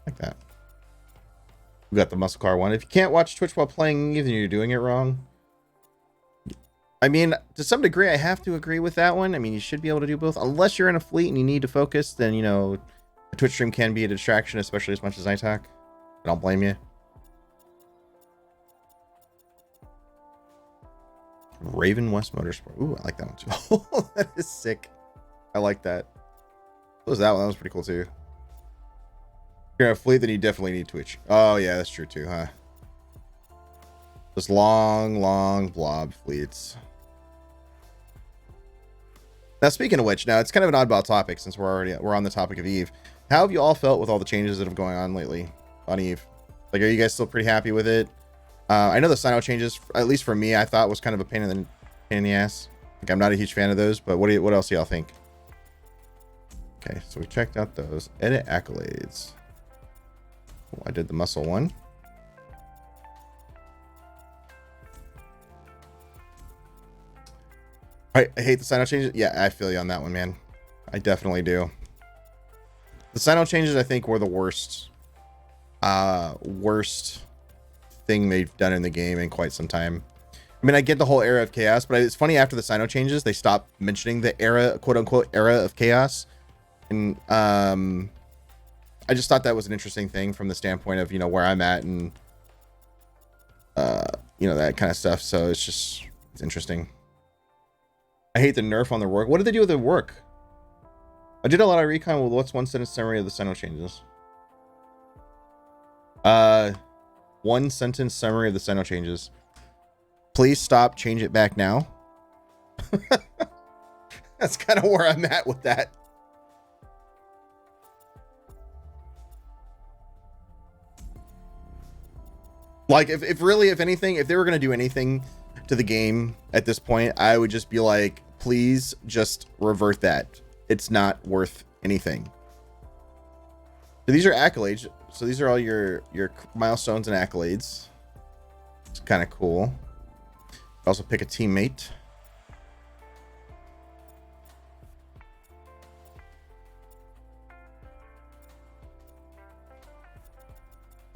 C: Like that. We got the muscle car one. If you can't watch Twitch while playing, then you're doing it wrong. I mean, to some degree, I have to agree with that one. I mean, you should be able to do both. Unless you're in a fleet and you need to focus, then, you know, a Twitch stream can be a distraction, especially as much as I talk. I don't blame you. Raven West Motorsport. Ooh, I like that one too. Oh, that is sick. I like that. What was that one? That was pretty cool too. If you're in a fleet, then you definitely need Twitch. Oh, yeah, that's true too, huh? Those long blob fleets. Now, speaking of which, now it's kind of an oddball topic since we're on the topic of Eve. How have you all felt with all the changes that have going on lately on Eve? Like, are you guys still pretty happy with it? I know the sign-out changes, at least for me, I thought was kind of a pain in the ass. Like, I'm not a huge fan of those, but what else do y'all think? Okay, so we checked out those. Edit accolades. Oh, I did the muscle one. I hate the sign-out changes. Yeah, I feel you on that one, man. I definitely do. The sign-out changes, I think, were the worst thing they've done in the game in quite some time. I mean, I get the whole era of chaos, but it's funny, after the sign-out changes, they stopped mentioning the era, quote-unquote, era of chaos. And I just thought that was an interesting thing from the standpoint of, you know, where I'm at and, you know, that kind of stuff. So it's interesting. I hate the nerf on the work. What did they do with the work? I did a lot of recon with what's one sentence summary of the sign-out changes. One sentence summary of the sign-out changes. Please stop, change it back now. That's kind of where I'm at with that. Like, if really, if anything, if they were going to do anything to the game at this point, I would just be like, please just revert that. It's not worth anything. So these are accolades. So these are all your milestones and accolades. It's kind of cool. Also pick a teammate.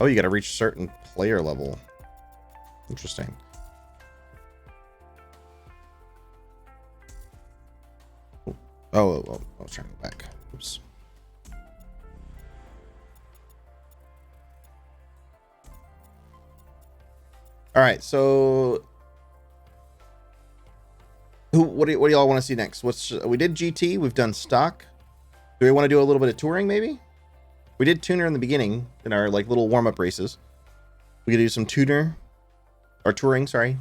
C: Oh, you got to reach a certain player level. Interesting. Oh, I was trying to go back. Oops. All right, so what do y'all want to see next? We did GT, we've done stock. Do we want to do a little bit of touring maybe? We did tuner in the beginning in our like little warm-up races. We could do some tuner or touring, sorry.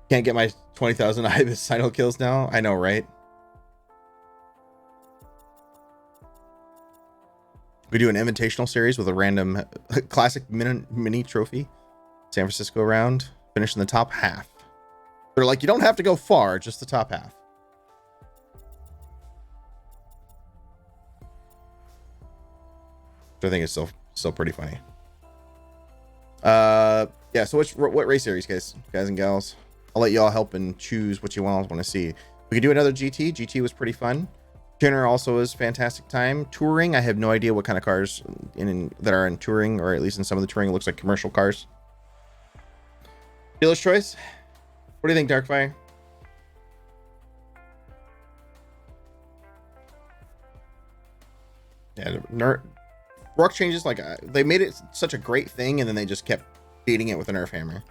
C: Can't get my 20,000 Ibis Sino kills now. I know, right? We do an invitational series with a random classic mini trophy. San Francisco round. Finish in the top half. They're like, you don't have to go far, just the top half. I think it's still pretty funny. Yeah, so what race series, guys and gals? I'll let y'all help and choose what you want to see. We could do another GT. GT was pretty fun. Tuner also is fantastic time. Touring, I have no idea what kind of cars that are in touring, or at least in some of the touring, it looks like commercial cars. Dealer's choice. What do you think, Darkfire? Yeah, Rock changes, like they made it such a great thing, and then they just kept beating it with a nerf hammer.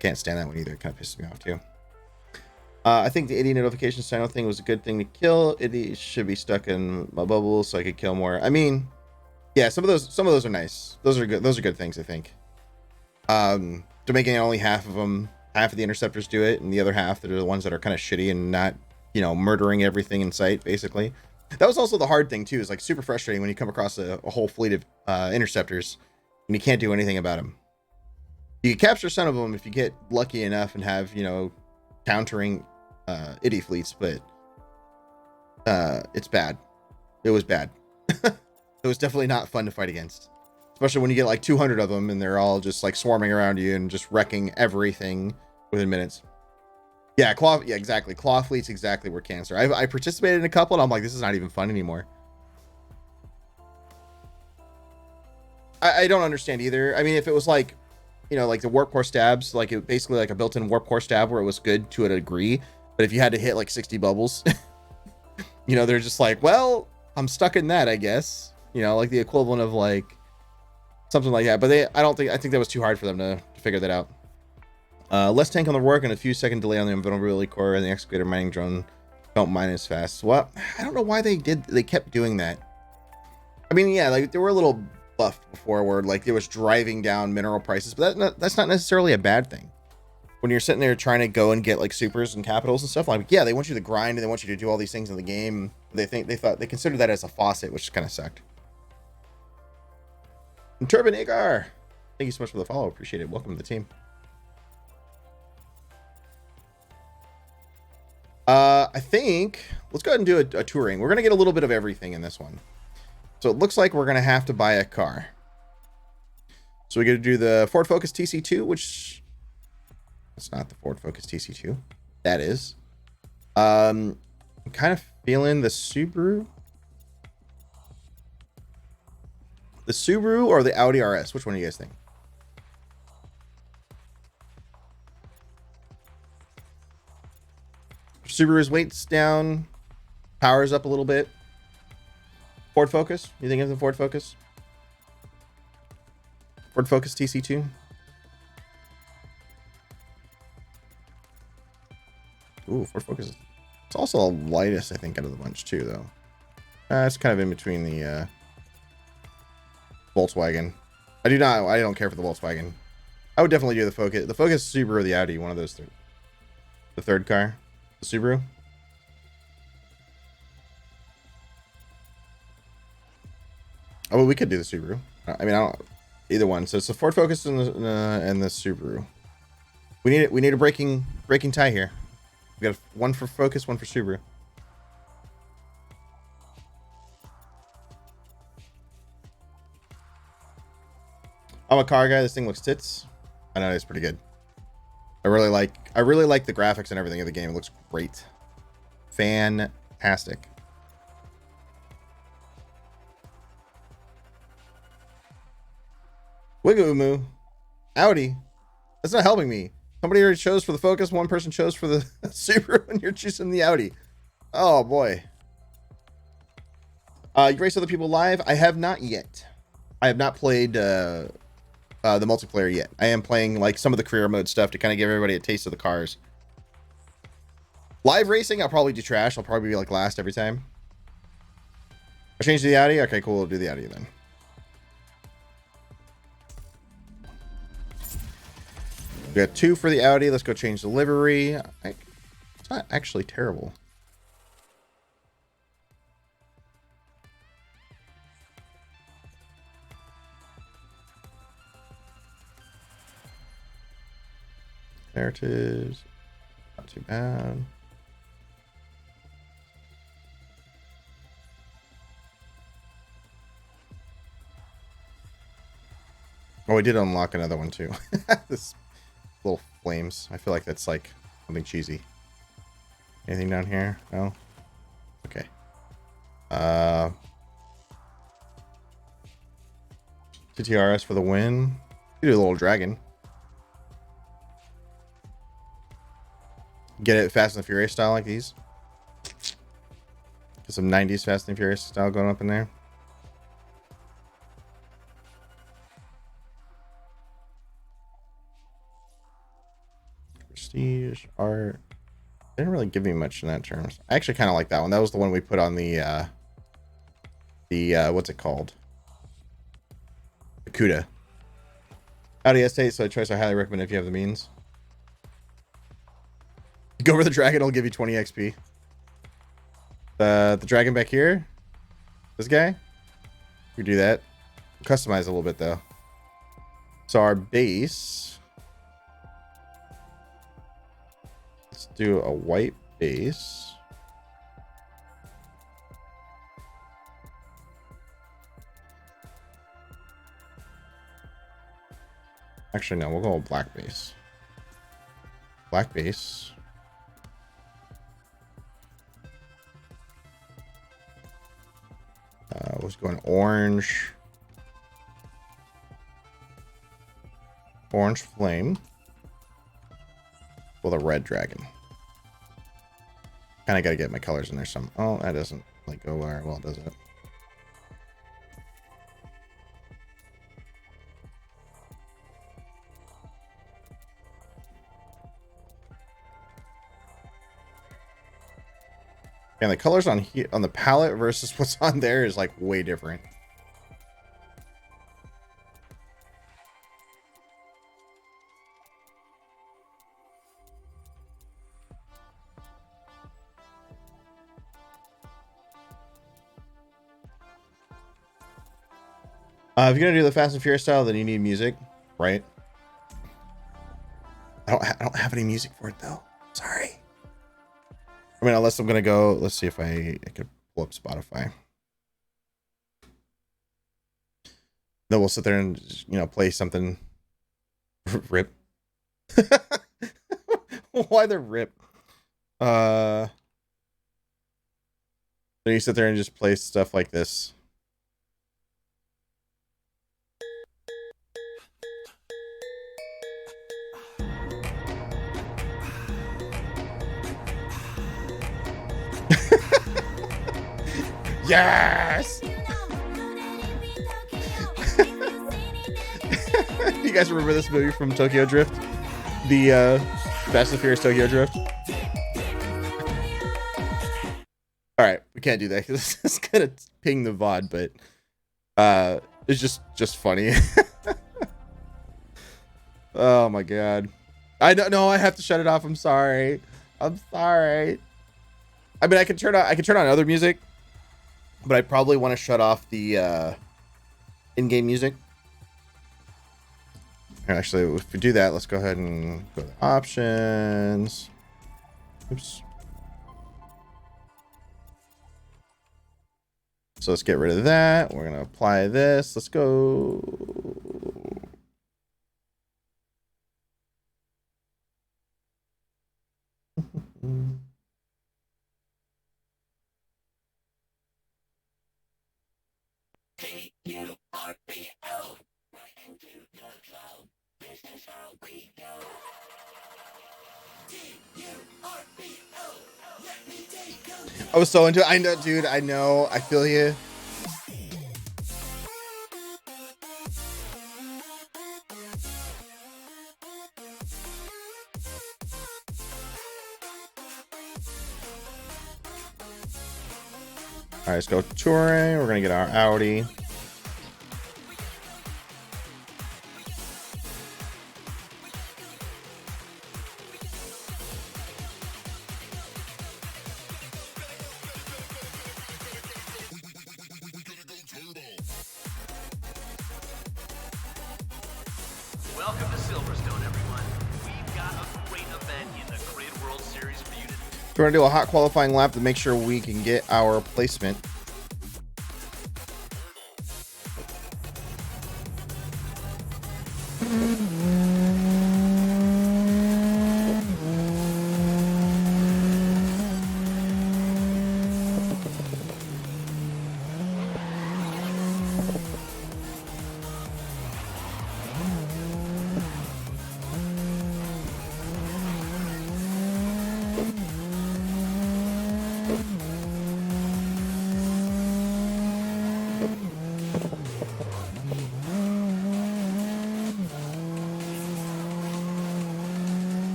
C: Can't stand that one either. It kind of pisses me off too. I think the idiot notification signal thing was a good thing to kill. Idiot should be stuck in my bubble so I could kill more. I mean, yeah, some of those are nice. Those are good. Those are good things, I think. To making only half of the interceptors do it, and the other half that are the ones that are kind of shitty and not, murdering everything in sight, basically. That was also the hard thing too. Is like super frustrating when you come across a whole fleet of interceptors and you can't do anything about them. You can capture some of them if you get lucky enough and have countering IDI fleets, but it's bad. It was bad. It was definitely not fun to fight against, especially when you get like 200 of them and they're all just like swarming around you and just wrecking everything within minutes. Yeah, exactly. Claw fleets exactly were cancer. I participated in a couple and I'm like, this is not even fun anymore. I don't understand either. I mean, if it was like, like the warp core stabs, like it basically like a built-in warp core stab where it was good to a degree, but if you had to hit like 60 bubbles, they're just like, well, I'm stuck in that, I guess. Like the equivalent of like something like that. But I think that was too hard for them to figure that out. Less tank on the work and a few second delay on the invulnerability core, and the excavator mining drone don't mine as fast. Well, I don't know why they kept doing that. I mean, yeah, like they were a little buffed before where like it was driving down mineral prices, but that's not necessarily a bad thing. When you're sitting there trying to go and get like supers and capitals and stuff, like, yeah, they want you to grind and they want you to do all these things in the game. They considered that as a faucet, which kind of sucked. And Turban Igar, thank you so much for the follow. Appreciate it. Welcome to the team. I think let's go ahead and do a touring. We're gonna get a little bit of everything in this one. So it looks like we're gonna have to buy a car. So we're gonna do the Ford Focus TC2, which it's not the Ford Focus TC2. That is. I'm kind of feeling the Subaru. The Subaru or the Audi RS? Which one do you guys think? Subaru's weight's down, power's up a little bit. Ford Focus? You think of the Ford Focus? Ford Focus TC2? Ooh, Ford Focus. It's also the lightest, I think, out of the bunch too, though. It's kind of in between the Volkswagen. I don't care for the Volkswagen. I would definitely do the Focus. The Focus, Subaru, or the Audi, one of those three. The third car. The Subaru. Oh, we could do the Subaru. I mean, I don't either one. So it's the Ford Focus and the Subaru. We need a breaking tie here. We got one for Focus, one for Subaru. I'm a car guy. This thing looks tits. I know it's pretty good. I really like the graphics and everything of the game. It looks great. Fantastic. Wiggleumoo. Audi. That's not helping me. Somebody already chose for the Focus. One person chose for the Subaru, and you're choosing the Audi. Oh boy. You race other people live? I have not yet. I have not played the multiplayer yet. I am playing like some of the career mode stuff to kind of give everybody a taste of the cars. Live racing, I'll probably do trash. I'll probably be like last every time. I changed to the Audi. Okay, cool. We'll do the Audi then. We got 2 for the Audi. Let's go change the livery. It's not actually terrible. There it is. Not too bad. Oh, we did unlock another one too. This little flames. I feel like that's like something cheesy. Anything down here? No? Okay. TTRS for the win. You do a little dragon. Get it Fast and the Furious style like these. Get some 90s Fast and Furious style going up in there. Prestige, art. They didn't really give me much in that terms. I actually kind of like that one. That was the one we put on the what's it called? The CUDA. Audi S8, so a choice I highly recommend if you have the means. Go over the dragon, it'll give you 20 XP. The dragon back here. This guy. We do that. Customize a little bit though. So our base. Let's do a white base. Actually, no, we'll go with black base. Black base. Let's go in orange. Orange flame. With a red dragon. Kind of got to get my colors in there some. Oh, that doesn't like go very well, does it? And the colors on here on the palette versus what's on there is like way different. If you're gonna do the Fast and Furious style, then you need music, right? I don't have any music for it though. Sorry. I mean, unless I'm gonna go. Let's see if I could pull up Spotify. Then we'll sit there and play something. Rip. Why the rip? Then you sit there and just play stuff like this. Yes! You guys remember this movie from Tokyo Drift? The Fast and Furious Tokyo Drift? Alright, we can't do that because it's gonna ping the VOD, but it's just funny. Oh my god. I don't know, I have to shut it off. I'm sorry. I'm sorry. I mean, I can turn on other music, but I probably want to shut off the in-game music. Actually, if we do that, let's go ahead and go to options. Oops. So let's get rid of that. We're going to apply this. Let's go. I was so into it. I know, dude. I know. I feel you. All right, let's go touring. We're gonna get our Audi.
G: Welcome to Silverstone, everyone. We've got a great event in the Grid World Series for you to
C: We're gonna do a hot qualifying lap to make sure we can get our placement.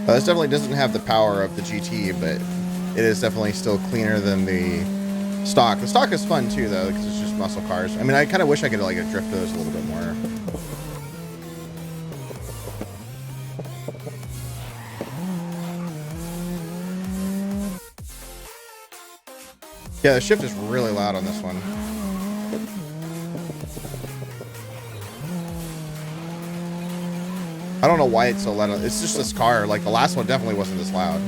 C: This definitely doesn't have the power of the GT, but it is definitely still cleaner than the stock. The stock is fun too, though, because it's just muscle cars. I mean, I kind of wish I could like drift those a little bit more. Yeah, the shift is really loud on this one. I don't know why it's so loud. It's just this car. Like the last one definitely wasn't this loud.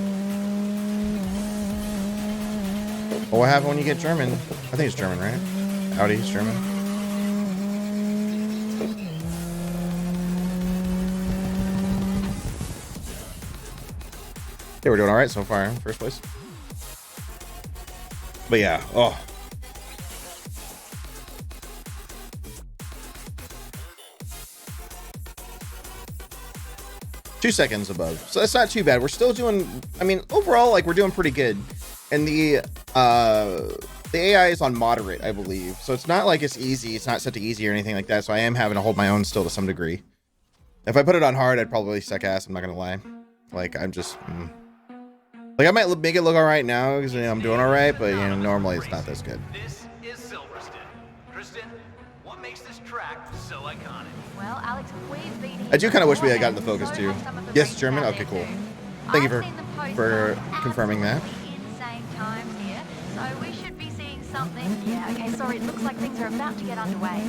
C: Well, what happened when you get German? I think it's German, right? Audi's German. Yeah, we're doing all right so far. First place. But yeah, oh. 2 seconds above, so that's not too bad. We're still doing, I mean, overall, like, we're doing pretty good. And the AI is on moderate, I believe, so it's not like it's easy. It's not set to easy or anything like that, so I am having to hold my own still to some degree. If I put it on hard, I'd probably suck ass. I'm not gonna lie. Like, I'm just like, I might make it look all right now because, you know, I'm doing all right, but, you know, normally it's not this good.
G: This is Silverstone. Kristen, what makes this track so iconic?
H: Well, Alex, we've been here
C: I do kind of wish we had
H: before,
C: gotten the focus
H: and
C: too.
H: so have some of the
C: Yes,
H: races
C: German.
H: out
C: Okay,
H: there
C: cool.
H: too.
C: Thank you
H: I've seen them post
C: for
H: some
C: confirming that.
H: absolutely insane times here, so we should be seeing something. Yeah, okay, sorry, it looks like things are about to get underway.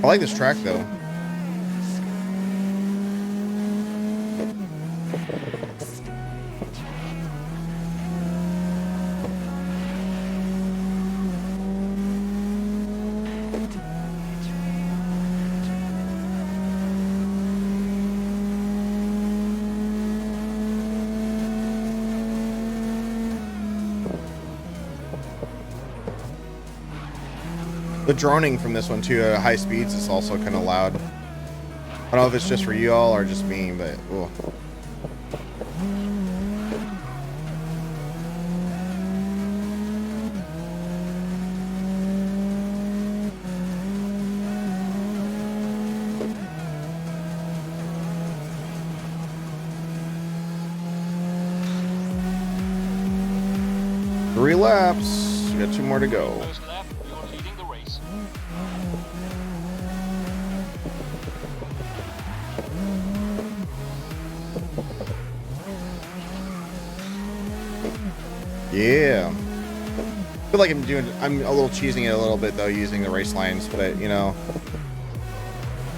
C: I like this track though. The droning from this one too at high speeds is also kind of loud. I don't know if it's just for you all or just me, but oh. 3 laps. We got 2 more to go.
I: First lap, you're leading the race.
C: Yeah. I feel like I'm a little cheesing it a little bit though, using the race lines, but you know,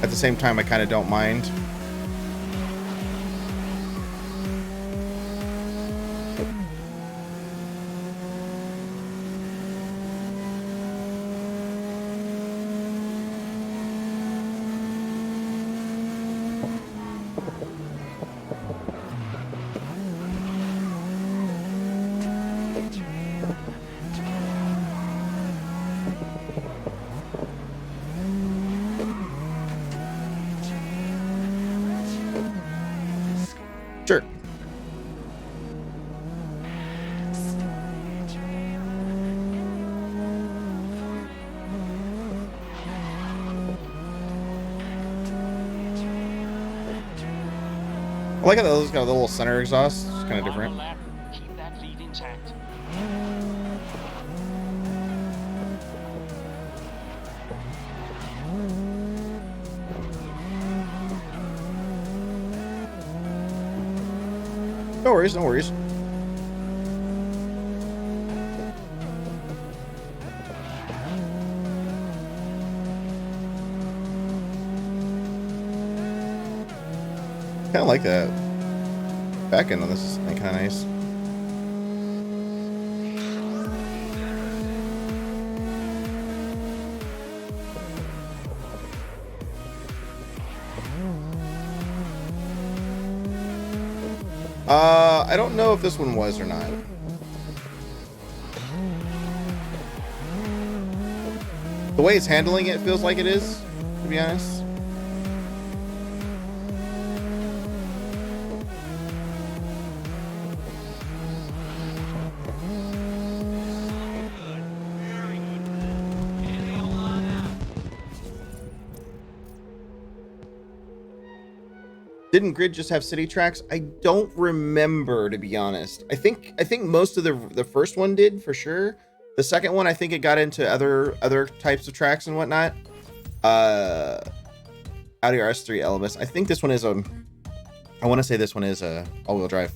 C: at the same time, I kind of don't mind. Sure. I like how those got a little center exhaust. It's kind of different.
I: Final lap, keep that lead intact.
C: No worries, no worries. Kind of like that back end on this is kind of nice. I don't know if this one was or not. The way it's handling it feels like it is, to be honest. Didn't Grid just have city tracks? I don't remember, to be honest. I think most of the first one did for sure. The second one, I think it got into other types of tracks and whatnot. Audi RS3 Elvis. I think this one is I want to say this one is a all-wheel drive.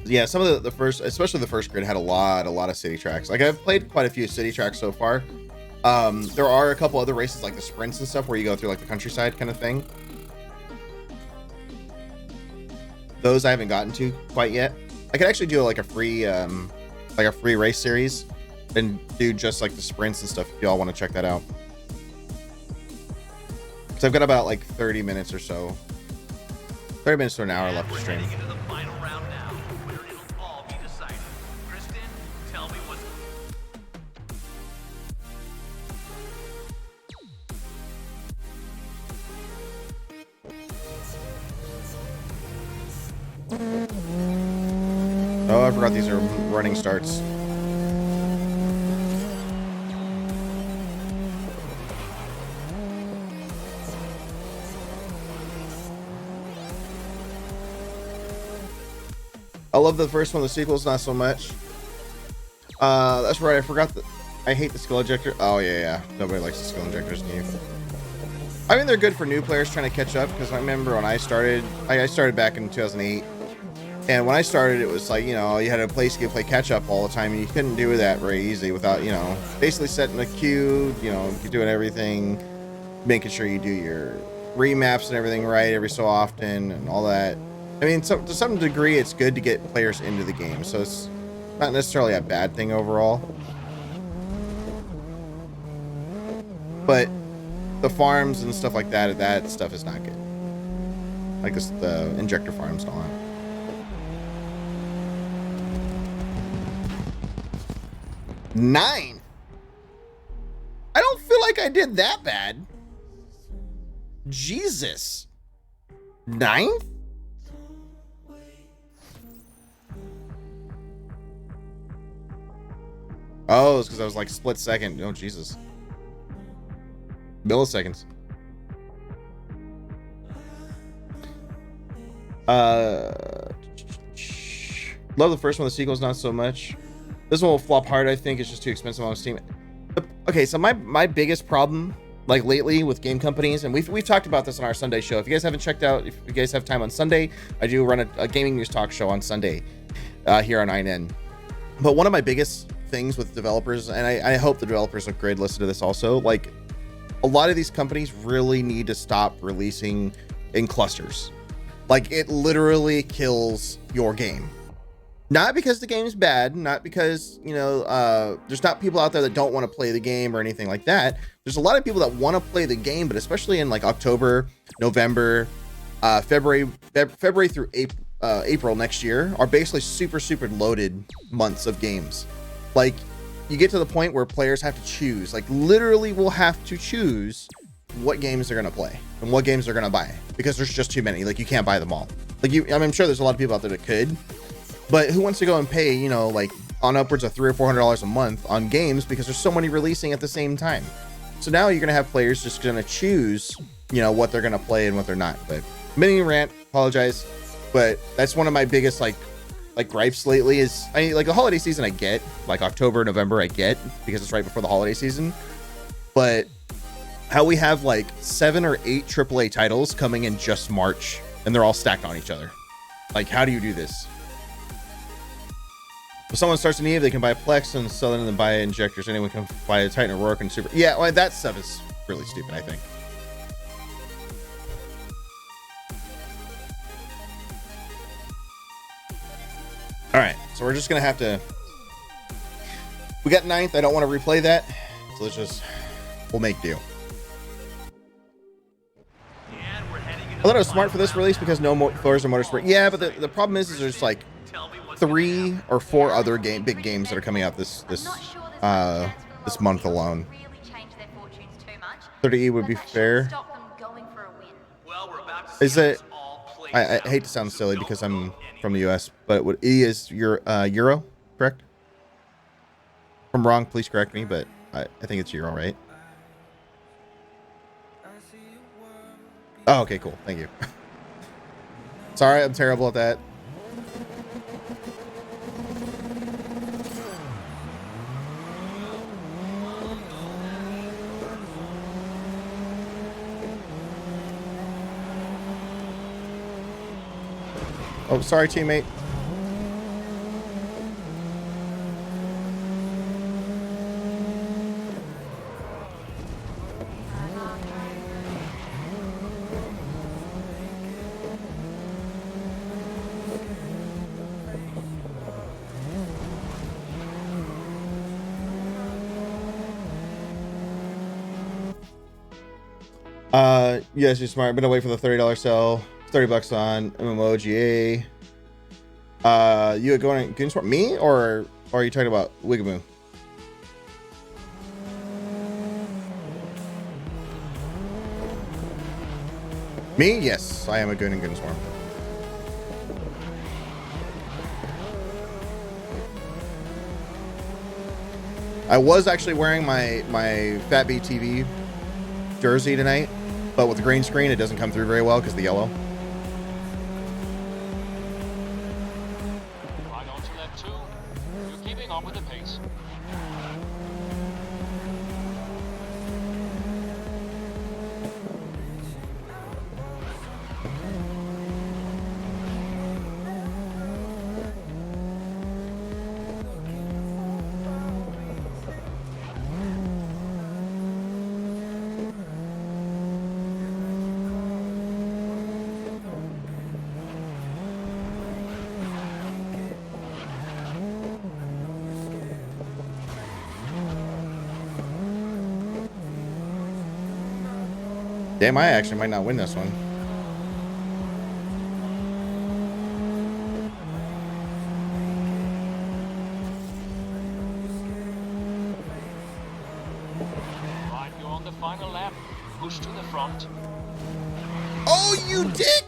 C: Yeah, some of the first, especially the first Grid, had a lot of city tracks. Like I've played quite a few city tracks so far. There are a couple other races like the sprints and stuff where you go through like the countryside kind of thing. Those I haven't gotten to quite yet. I could actually do like a free race series and do just like the sprints and stuff if y'all want to check that out. Because I've got about like 30 minutes or so. 30 minutes to an hour left to stream. Oh, I forgot these are running starts. I love the first one, the sequels not so much. That's right, I forgot that I hate the skill injector. Oh yeah, nobody likes the skill injectors new. I mean, they're good for new players trying to catch up, because I remember when I started back in 2008. And when I started, it was like, you know, you had a place you could play catch up all the time, and you couldn't do that very easily without, you know, basically setting a queue, you know, you're doing everything, making sure you do your remaps and everything right every so often and all that. I mean, so, to some degree, it's good to get players into the game, so it's not necessarily a bad thing overall. But the farms and stuff like that, that stuff is not good. Like this, the injector farms and all that. Nine. I don't feel like I did that bad. Jesus. 9th? Oh, it's because I was like split second. Oh, Jesus. Milliseconds. Love the first one. The sequel's not so much. This one will flop hard. I think it's just too expensive on Steam. Okay, so my biggest problem, like lately, with game companies, and we've talked about this on our Sunday show. If you guys haven't checked out, if you guys have time on Sunday, I do run a gaming news talk show on Sunday here on INN. But one of my biggest things with developers, and I hope the developers of Grid listen to this also, like a lot of these companies really need to stop releasing in clusters. Like it literally kills your game. Not because the game's bad, not because, you know, there's not people out there that don't want to play the game or anything like that. There's a lot of people that want to play the game, but especially in like October, November, February through April next year are basically super loaded months of games. Like you get to the point where players have to choose, like literally will have to choose what games they're going to play and what games they're going to buy because there's just too many. Like you can't buy them all. Like I'm sure there's a lot of people out there that could. But who wants to go and pay, you know, like on upwards of $300 or $400 a month on games because there's so many releasing at the same time. So now you're going to have players just going to choose, you know, what they're going to play and what they're not. But mini rant, apologize. But that's one of my biggest like gripes lately is, I mean, like the holiday season I get, like October, November I get because it's right before the holiday season. But how we have like 7 or 8 AAA titles coming in just March and they're all stacked on each other. Like, how do you do this? If someone starts an EVE, they can buy Plex and sell it and then buy injectors. Anyone can buy a Titan O'Rourke and Super. Yeah, well, that stuff is really stupid, I think. All right, so we're just going to have to... We got 9th. I don't want to replay that. So let's just... We'll make do. I thought it was smart for this release because no more Forza Motorsport. Yeah, but the problem is there's like 3 or 4 other big games that are coming out this month alone. 30E would be fair. Is it? I hate to sound silly because I'm from the US, but what E is Euro, correct? If I'm wrong, please correct me, but I think it's Euro, right? Oh, okay, cool. Thank you. Sorry, I'm terrible at that. Oh, sorry, teammate. Yes, you're smart. I'm gonna wait for the $30 sale. $30 on MMOGA. You going to Goonswap? Me or are you talking about Wigamoo? Me? Yes, I am a Goon in Goonswarm. I was actually wearing my Fat B TV jersey tonight, but with the green screen, it doesn't come through very well because the yellow.
I: Right on to lap 2. You're keeping up with the pace.
C: Damn, I actually might not win this one.
I: Right, you're on the final lap. Push to the front.
C: Oh, you dick!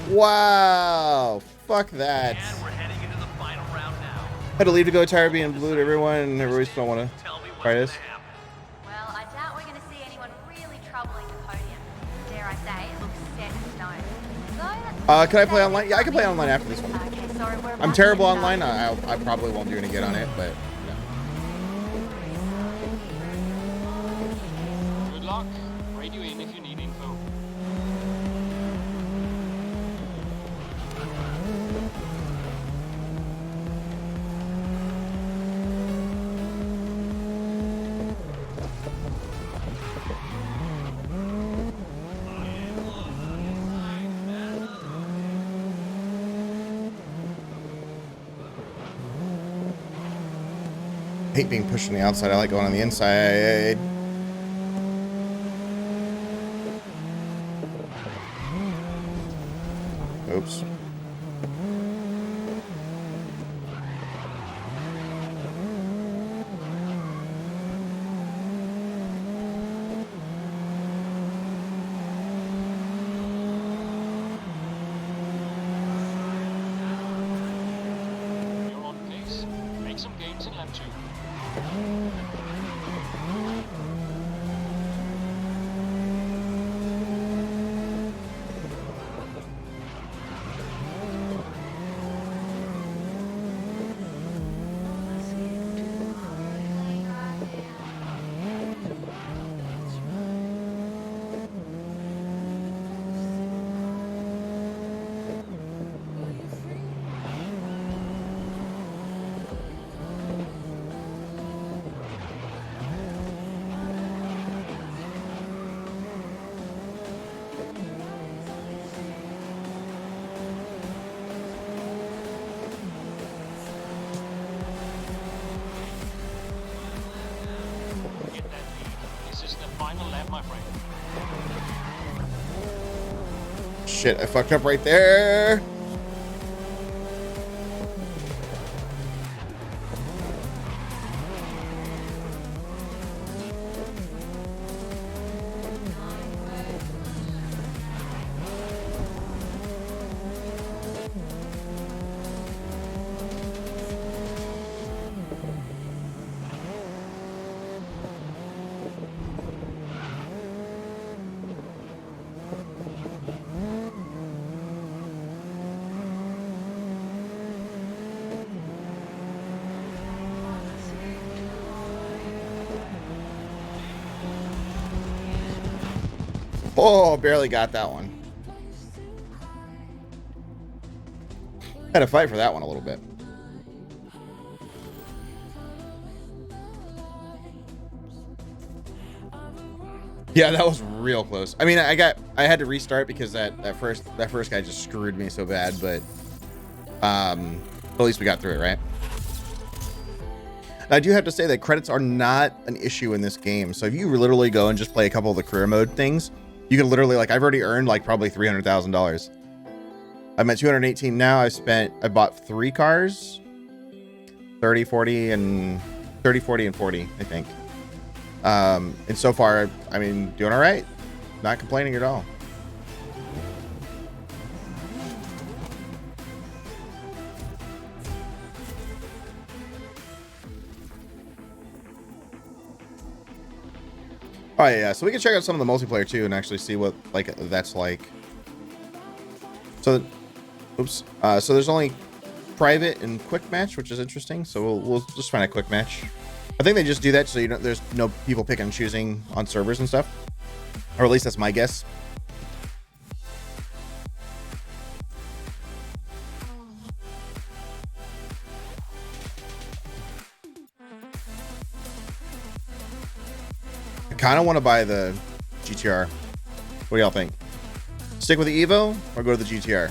C: Wow, fuck that.
G: And we're heading into the final round now.
C: Had to leave to go tire being blue to everyone, and everybody still want to try this.
H: Well, I doubt we're going to see anyone really troubling the podium. Dare I say, it looks set in stone.
C: Can I play online? Yeah, I can play online after this one.
H: Okay, sorry, we're
C: I'm terrible online. I probably won't do any good on it, but
I: Good luck. Radio in if you need info.
C: I hate being pushed on the outside. I like going on the inside. Oops.
I: You're on pace. Make some gains in lap 2. Get that lead. This is the final lap, my friend.
C: Shit, I fucked up right there. Oh, barely got that one. Had to fight for that one a little bit. Yeah, that was real close. I mean, I had to restart because that first guy just screwed me so bad, but at least we got through it, right? I do have to say that credits are not an issue in this game. So if you literally go and just play a couple of the career mode things, you can literally, like, I've already earned like probably $300,000. I'm at 218 now. I bought 3 cars, 30, 40, and 30, 40, and 40, I think. And so far, I mean, doing all right. Not complaining at all. Oh yeah, so we can check out some of the multiplayer too and actually see what like that's like. So, oops. So there's only private and quick match, which is interesting. So we'll just find a quick match. I think they just do that so you don't, there's no people picking and choosing on servers and stuff, or at least that's my guess. I kind of want to buy the GTR. What do y'all think? Stick with the Evo or go to the GTR?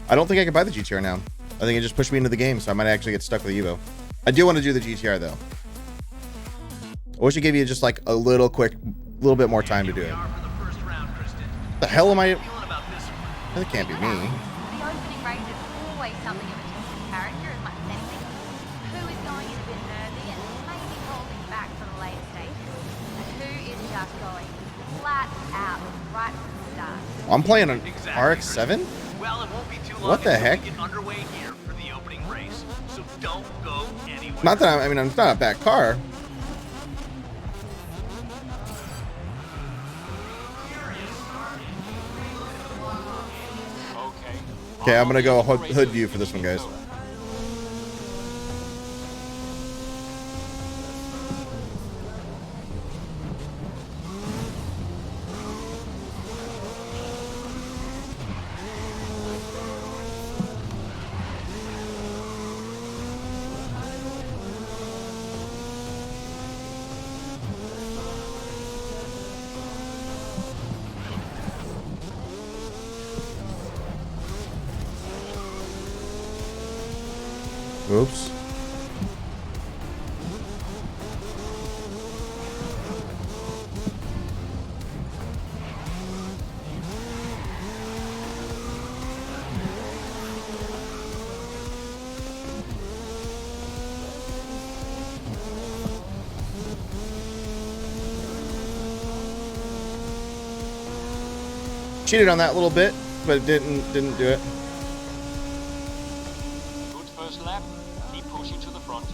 C: I don't think I can buy the GTR now. I think it just pushed me into the game, so I might actually get stuck with the Evo. I do want to do the GTR though. I wish it gave you just like a little bit more time to do it. The hell am I? That can't be me.
H: The opening race is always something of a test of character as much as anything. Who is going in a bit early and maybe holding back for the later stages, and who is just going
C: I'm playing an
G: Exactly,
C: RX-7?
G: Well, it won't be too long
C: What the
G: until
C: heck?
G: we get underway here for the opening race. So don't go anywhere.
C: Not that I mean, it's not a bad car. Okay, I'm gonna go hood view for this one, guys. Oops. Cheated on that a little bit, but it didn't do it.
I: Good first lap. Keep pushing to the front.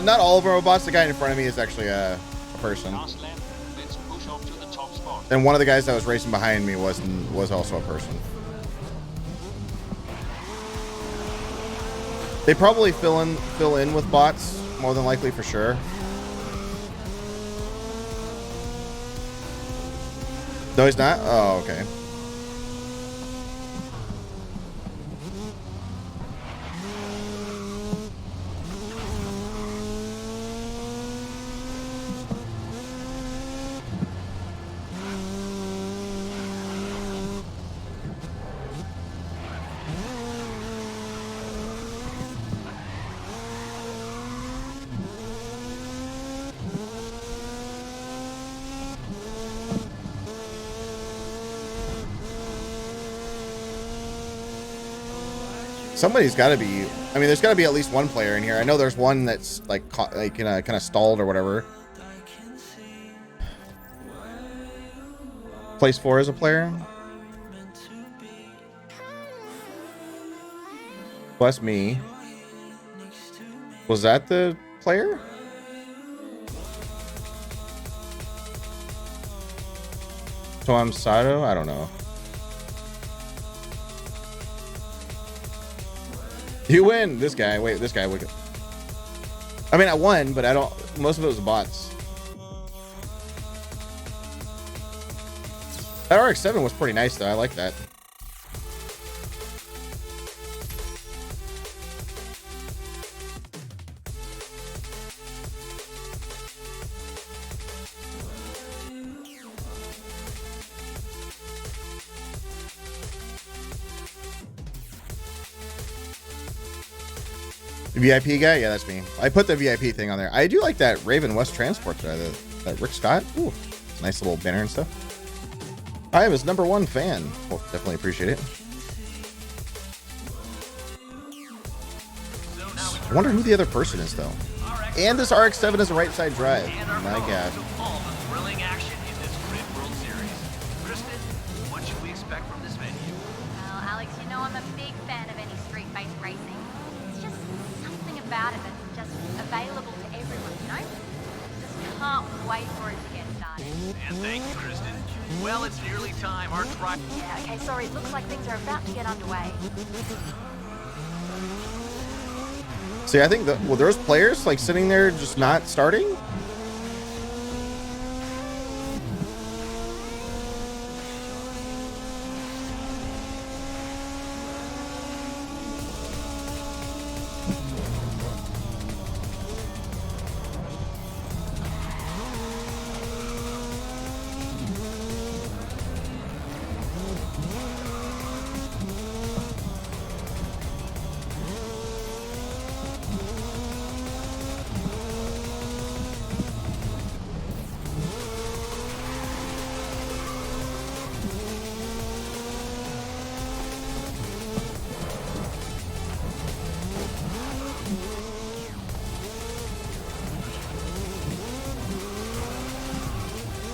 I: Not all of our robots. The guy in front of me is actually a person. Last lap. Let's push up to the top spot.
C: And one of the guys that was racing behind me was also a person. They probably fill in with bots, more than likely, for sure. No, he's not? Oh, okay. Somebody's got to be. I mean, there's got to be at least one player in here. I know there's one that's like kind of stalled or whatever. Place 4 is a player. Bless me. Was that the player? Tom Sato? I don't know. You win. This guy. Wait, this guy. I mean, I won, but I don't. Most of it was bots. That RX-7 was pretty nice, though. I like that. VIP guy? Yeah, that's me. I put the VIP thing on there. I do like that Raven West Transport there, that Rick Scott. Ooh, nice little banner and stuff. I am his #1 fan. Well, definitely appreciate it. I wonder who the other person is, though. And this RX-7 is a right side drive. My God.
G: All the thrilling action in this Grid World Series. Kristen, what should we expect from this venue?
H: Well, Alex, you know I'm a big fan of any street-based racing. It's just something about it that's just available to everyone, you know? Just can't wait for it to get started.
G: And thank you, Kristen. Well, it's nearly time. Our drive.
H: Yeah, okay, sorry, it looks like things are about to get underway.
C: See, I think that, well, there's players like sitting there just not starting.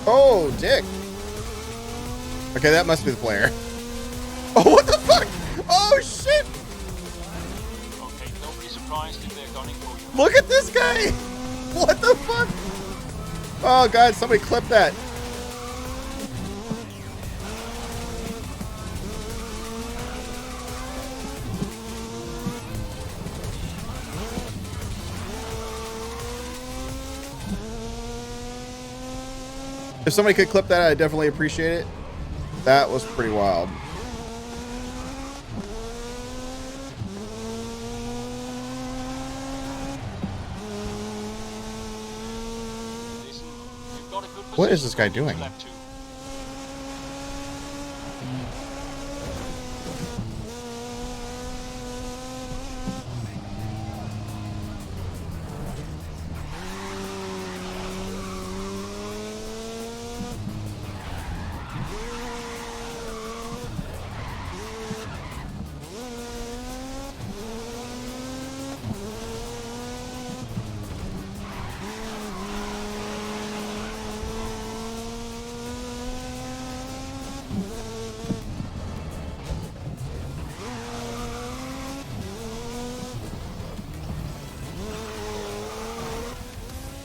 C: Oh, dick. Okay, that must be the player. Oh, what the fuck? Oh, shit.
J: Okay, don't be surprised if they're gunning for you.
C: Look at this guy. What the fuck? Oh, God, somebody clip that. If somebody could clip that, I'd definitely appreciate it. That was pretty wild.
J: Listen, you've got a good
C: What is
J: position
C: this guy
J: going into
C: doing?
J: lap 2.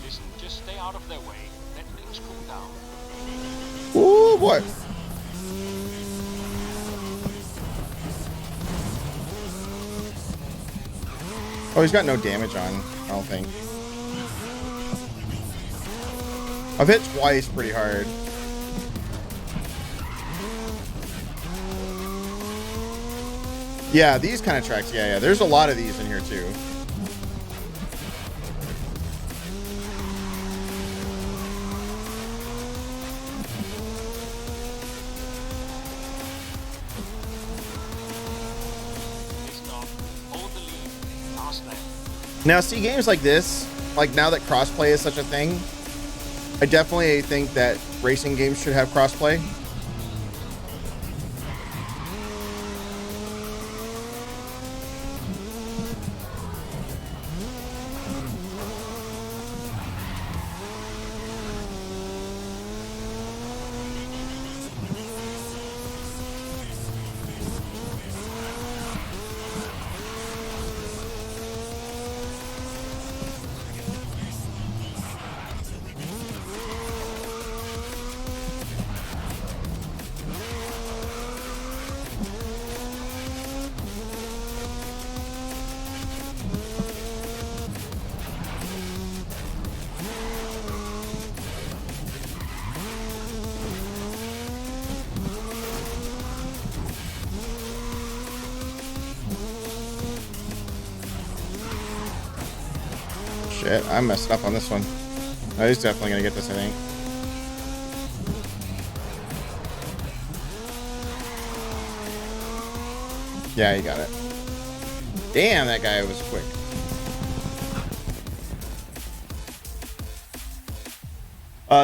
J: Listen, just stay out of their way. Let things cool down.
C: Ooh, boy. Oh, he's got no damage on, I don't think. I've hit twice pretty hard. Yeah, these kind of tracks. Yeah, there's a lot of these in here too.
J: Listen up. Hold the lead. Last lap.
C: Now, see, games like this, like now that crossplay is such a thing, I definitely think that racing games should have crossplay. Shit, I messed up on this one. Oh, he's definitely gonna get this, I think. Yeah, he got it. Damn, that guy was quick.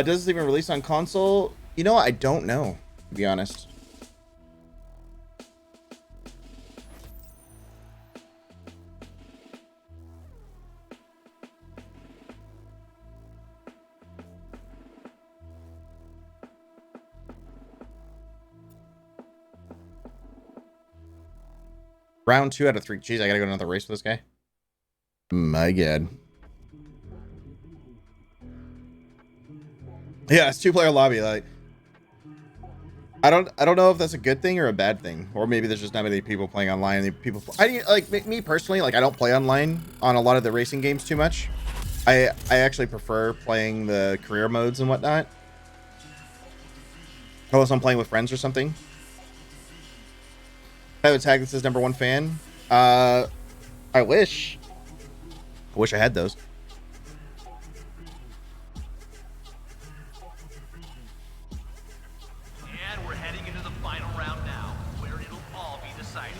C: Does this even release on console? You know, I don't know, to be honest. Round 2 out of 3. Jeez, I gotta go to another race with this guy. My God. Yeah, it's 2-player lobby. Like, I don't know if that's a good thing or a bad thing, or maybe there's just not many people playing online. And people, I like me personally, like I don't play online on a lot of the racing games too much. I actually prefer playing the career modes and whatnot. Unless I'm playing with friends or something. I have a tag that says #1 fan. I wish I had those.
G: And we're heading into the final round now, where it'll all be decided.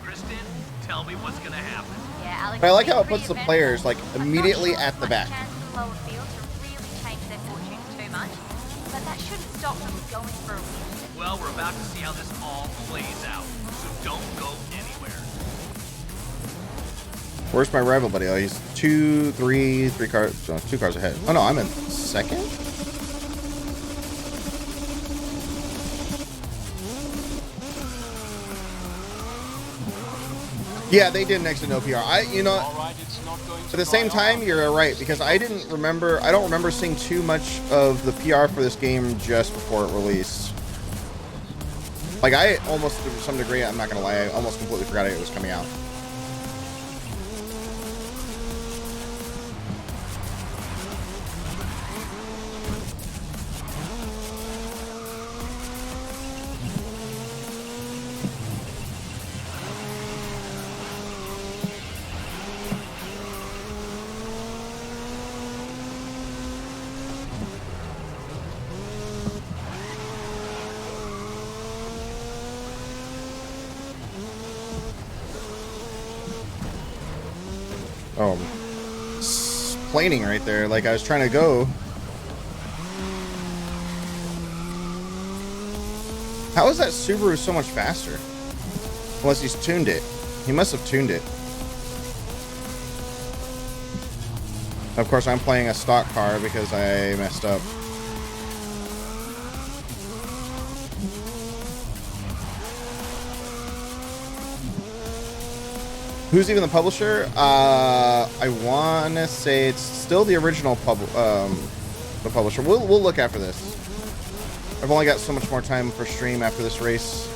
G: Kristen, tell me what's gonna happen.
H: Yeah, Alex.
C: But I like how it puts the players like immediately at the back.
H: Lower field to really change their fortunes too much, but that shouldn't stop them going for a win.
G: Well, we're about to see how this all plays out, so don't go anywhere.
C: Where's my rival buddy? Oh, he's two cars, no, 2 cars ahead. Oh no, I'm in second. Yeah, they did next to no PR. At the same time, you're right, because I don't remember seeing too much of the PR for this game just before it released. Like, I almost, to some degree, I'm not gonna lie, I almost completely forgot it was coming out. Oh, planing right there, like I was trying to go. How is that Subaru so much faster? Unless he's tuned it. He must have tuned it. Of course, I'm playing a stock car because I messed up. Who's even the publisher? I want to say it's still the original the publisher. We'll look after this. I've only got so much more time for stream after this race.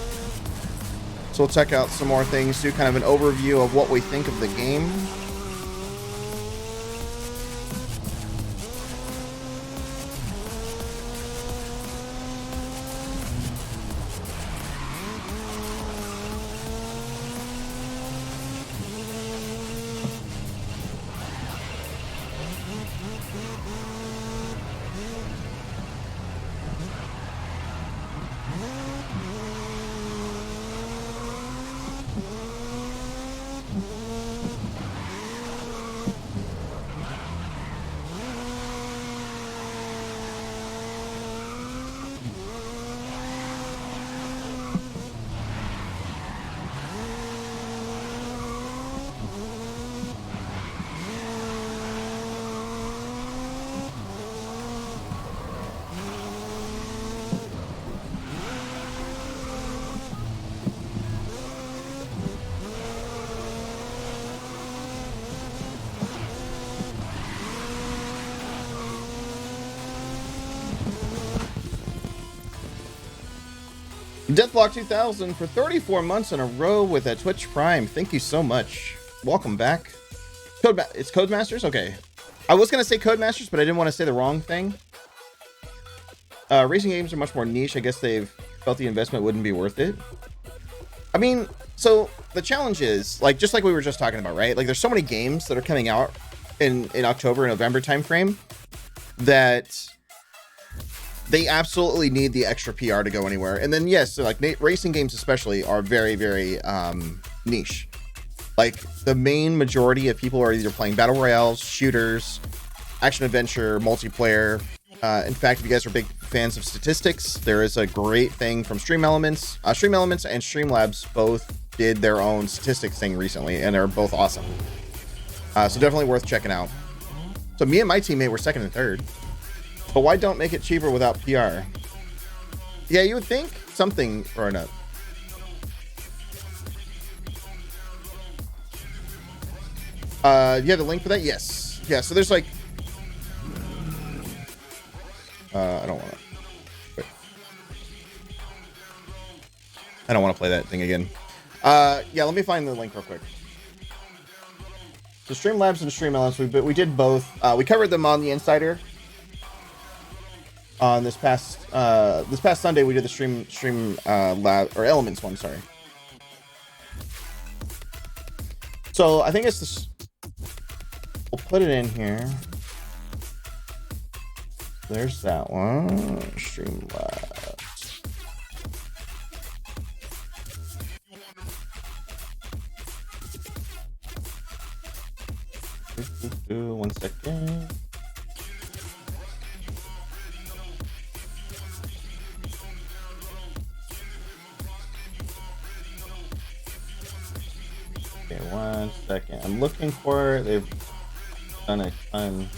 C: So we'll check out some more things, do kind of an overview of what we think of the game. Deathblock 2000 for 34 months in a row with a Twitch Prime. Thank you so much. Welcome back. It's Codemasters? Okay. I was going to say Codemasters, but I didn't want to say the wrong thing. Racing games are much more niche. I guess they've felt the investment wouldn't be worth it. I mean, so the challenge is, like, just like we were just talking about, right? Like, there's so many games that are coming out in October, November timeframe that they absolutely need the extra PR to go anywhere. And then, yes, so like racing games especially are very, very niche. Like, the main majority of people are either playing battle royales, shooters, action adventure, multiplayer. In fact, if you guys are big fans of statistics, there is a great thing from Stream Elements. Stream Elements and Streamlabs both did their own statistics thing recently, and they're both awesome. So definitely worth checking out. So me and my teammate were second and third. But why don't make it cheaper without PR? Yeah, you would think something or another. You have the link for that? Yes. Yeah, so there's like... I don't want to... I don't want to play that thing again. Yeah, let me find the link real quick. So Streamlabs and Streamelements, we did both. We covered them on the Insider. On this past Sunday, we did the stream lab or Elements one. Sorry. So I think it's this. We'll put it in here. There's that one. Streamlabs. One second. Okay, 1 second. I'm looking for it. They've done a ton.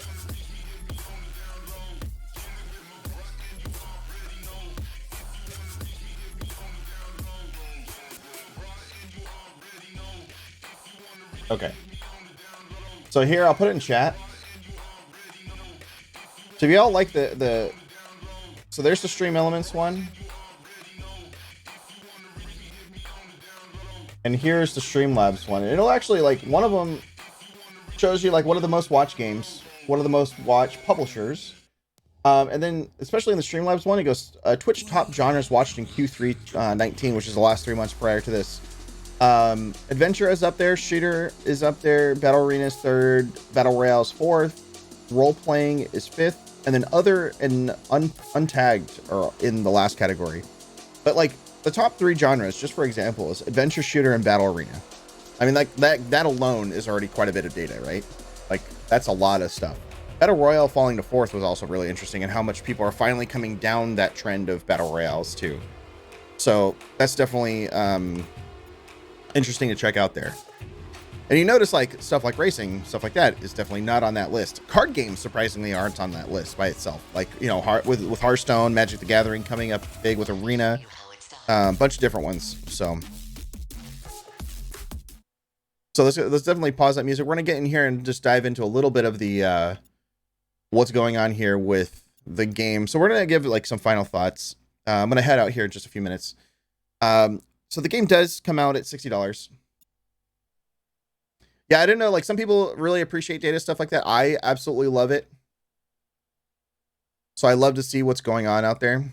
C: Okay. So here, I'll put it in chat. So if y'all like so there's the Stream Elements one. And here's the Streamlabs one. It'll actually, like, one of them shows you, like, one of the most watched games, one of the most watched publishers. And then, especially in the Streamlabs one, it goes, Twitch top genres watched in Q3 19, which is the last 3 months prior to this. Adventure is up there, Shooter is up there, Battle Arena is 3rd, Battle Royale is 4th, Role Playing is 5th, and then Other and Untagged are in the last category. But, like, the top 3 genres, just for example, is Adventure, Shooter, and Battle Arena. I mean, like, that alone is already quite a bit of data, right? Like, that's a lot of stuff. Battle Royale falling to 4th was also really interesting, and how much people are finally coming down that trend of Battle Royales, too. So, that's definitely, interesting to check out there. And you notice, like, stuff like racing, stuff like that is definitely not on that list. Card games surprisingly aren't on that list by itself. Like, you know, with Hearthstone, Magic the Gathering coming up big with Arena, a bunch of different ones. So let's definitely pause that music. We're gonna get in here and just dive into a little bit of the what's going on here with the game. So we're gonna give like some final thoughts. I'm gonna head out here in just a few minutes. So the game does come out at $60. Yeah, I didn't know, like, some people really appreciate data stuff like that. I absolutely love it. So I love to see what's going on out there.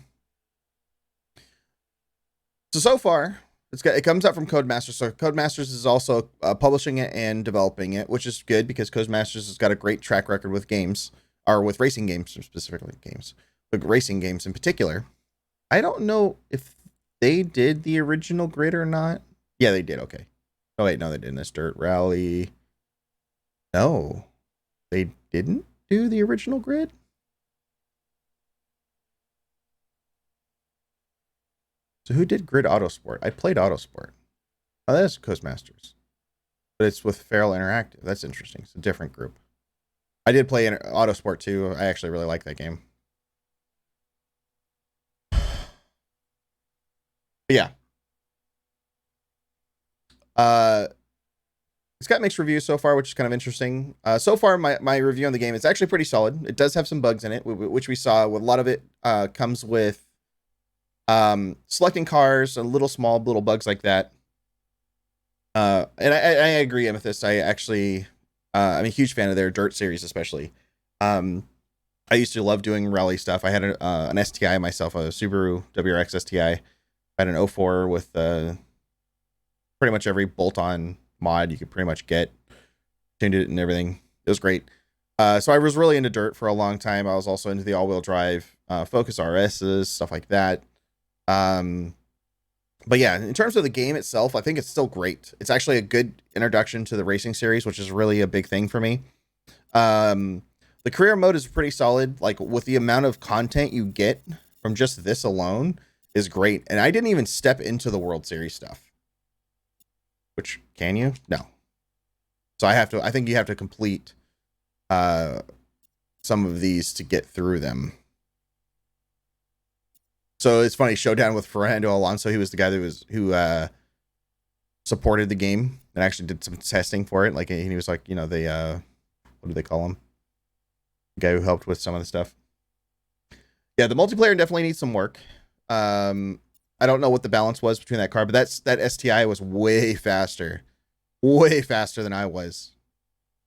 C: So far, it comes out from Codemasters. So Codemasters is also publishing it and developing it, which is good because Codemasters has got a great track record with games, or with racing games, specifically games, but racing games in particular. I don't know if they did the original Grid or not. Yeah, they did. Okay. Oh, wait. No, they didn't. This Dirt Rally. No, they didn't do the original Grid. So who did Grid Autosport? I played Autosport. Oh, that's Codemasters. But it's with Feral Interactive. That's interesting. It's a different group. I did play Autosport too. I actually really like that game. Yeah. It's got mixed reviews so far, which is kind of interesting. So far, my review on the game is actually pretty solid. It does have some bugs in it, which we saw. With a lot of it comes with selecting cars, and little bugs like that. And I agree, Amethyst. I'm a huge fan of their Dirt series, especially. I used to love doing rally stuff. I had an STI myself, a Subaru WRX STI. I had an 04 with pretty much every bolt-on mod you could pretty much get. Tuned it and everything. It was great. So I was really into Dirt for a long time. I was also into the all-wheel drive Focus RSs, stuff like that. But yeah, in terms of the game itself, I think it's still great. It's actually a good introduction to the racing series, which is really a big thing for me. The career mode is pretty solid. Like, with the amount of content you get from just this alone is great. And I didn't even step into the World Series stuff. Which, can you? No. So I think you have to complete some of these to get through them. So it's funny, Showdown with Fernando Alonso, he was the guy who supported the game and actually did some testing for it. Like, he was like, you know, the what do they call him? The guy who helped with some of the stuff. Yeah, the multiplayer definitely needs some work. I don't know what the balance was between that car, but that STI was way faster than I was.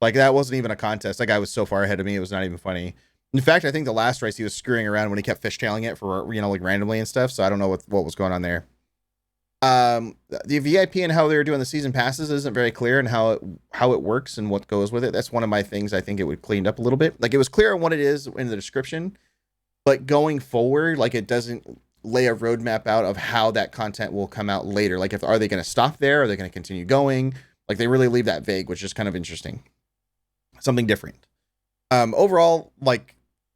C: Like, that wasn't even a contest. That guy was so far ahead of me, it was not even funny. In fact, I think the last race he was screwing around when he kept fishtailing it for, you know, like randomly and stuff. So I don't know what was going on there. The VIP and how they were doing the season passes isn't very clear, and how it works and what goes with it. That's one of my things I think it would cleaned up a little bit. Like, it was clear on what it is in the description, but going forward, like, it doesn't lay a roadmap out of how that content will come out later. Like, are they going to stop there? Are they going to continue going? Like, they really leave that vague, which is kind of interesting. Something different. Overall, like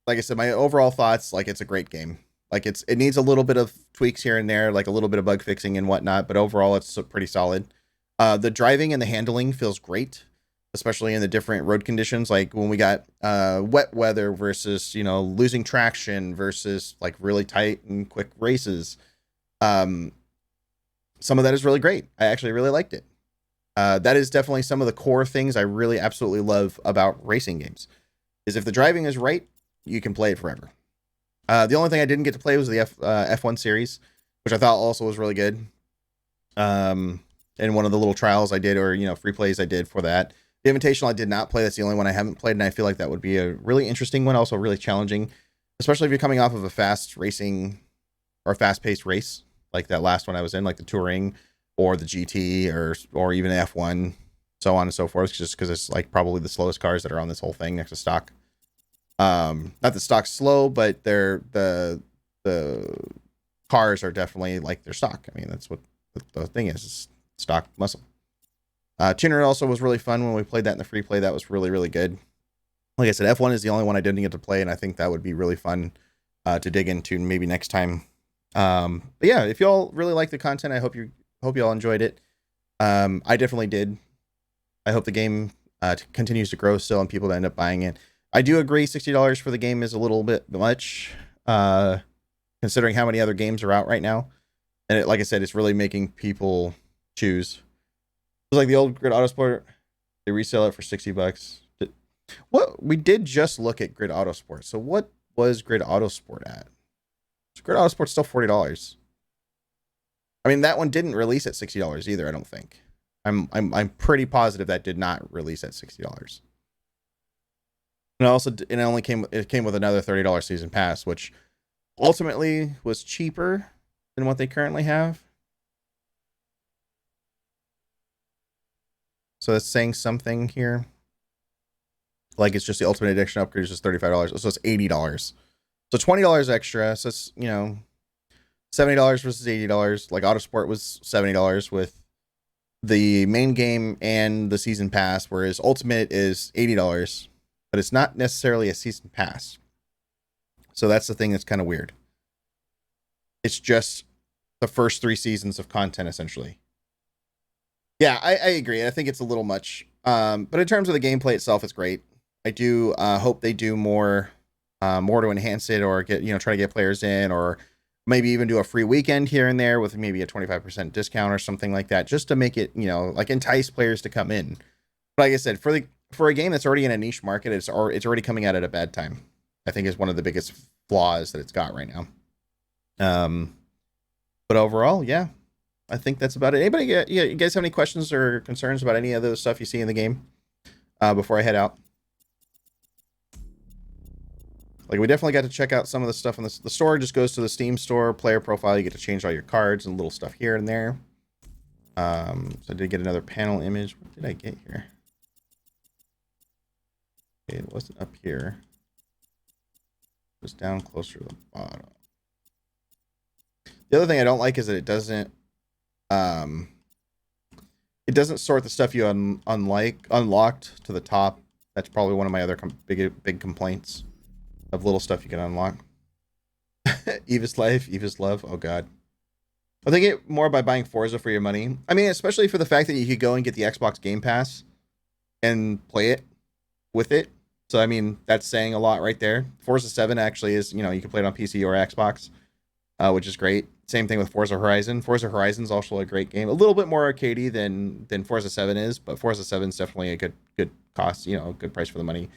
C: I said, my overall thoughts, like, it's a great game. Like, it needs a little bit of tweaks here and there, like a little bit of bug fixing and whatnot, but overall it's pretty solid. The driving and the handling feels great, especially in the different road conditions. Like when we got wet weather versus, you know, losing traction versus like really tight and quick races. Some of that is really great. I actually really liked it. That is definitely some of the core things I really absolutely love about racing games, is if the driving is right, you can play it forever. The only thing I didn't get to play was the F1 series, which I thought also was really good. And one of the little trials I did, or, you know, free plays I did for that. The Invitational I did not play. That's the only one I haven't played, and I feel like that would be a really interesting one, also really challenging, especially if you're coming off of a fast racing or fast-paced race, like that last one I was in, like the Touring or the GT or even F1, so on and so forth, just because it's like probably the slowest cars that are on this whole thing next to stock. Not that stock's slow, but the cars are definitely like their stock. I mean, that's what the thing is stock muscle. Tuner also was really fun when we played that in the free play. That was really, really good. Like I said, F1 is the only one I didn't get to play, and I think that would be really fun to dig into maybe next time. But yeah, if y'all really like the content, I hope y'all enjoyed it. I definitely did. I hope the game continues to grow still and people end up buying it. I do agree $60 for the game is a little bit much, considering how many other games are out right now. And like I said, it's really making people choose. It was like the old Grid Autosport. They resell it for $60. What we did just look at Grid Autosport. So what was Grid Autosport at? So Grid Autosport's still $40. I mean, that one didn't release at $60 either, I don't think. I'm pretty positive that did not release at $60. And it came with another $30 season pass, which ultimately was cheaper than what they currently have. So that's saying something here. Like, it's just the Ultimate Edition upgrade is just $35. So it's $80. So $20 extra. So it's, you know, $70 versus $80. Like, Autosport was $70 with the main game and the season pass, whereas Ultimate is $80. But it's not necessarily a season pass. So that's the thing that's kind of weird. It's just the first 3 seasons of content, essentially. Yeah, I agree. I think it's a little much. But in terms of the gameplay itself, it's great. I do hope they do more to enhance it, or try to get players in, or maybe even do a free weekend here and there with maybe a 25% discount or something like that, just to make it, like, entice players to come in. But like I said, for a game that's already in a niche market, it's already coming out at a bad time, I think, is one of the biggest flaws that it's got right now. But overall, yeah, I think that's about it. Anybody, you guys have any questions or concerns about any of the stuff you see in the game before I head out? Like, we definitely got to check out some of the stuff in the store. Just goes to the Steam store, player profile. You get to change all your cards and little stuff here and there. So I did get another panel image. What did I get here? Okay, it wasn't up here. It was down closer to the bottom. The other thing I don't like is that it doesn't sort the stuff you unlocked to the top. That's probably one of my other big complaints of little stuff you can unlock. Eva's life, Eva's love. Oh god. I think it more by buying Forza for your money. I mean, especially for the fact that you could go and get the Xbox Game Pass and play it with it. So I mean, that's saying a lot right there. Forza 7 actually is, you can play it on PC or Xbox, which is great. Same thing with Forza Horizon. Forza Horizon is also a great game. A little bit more arcadey than Forza 7 is, but Forza 7 is definitely a good cost, a good price for the money.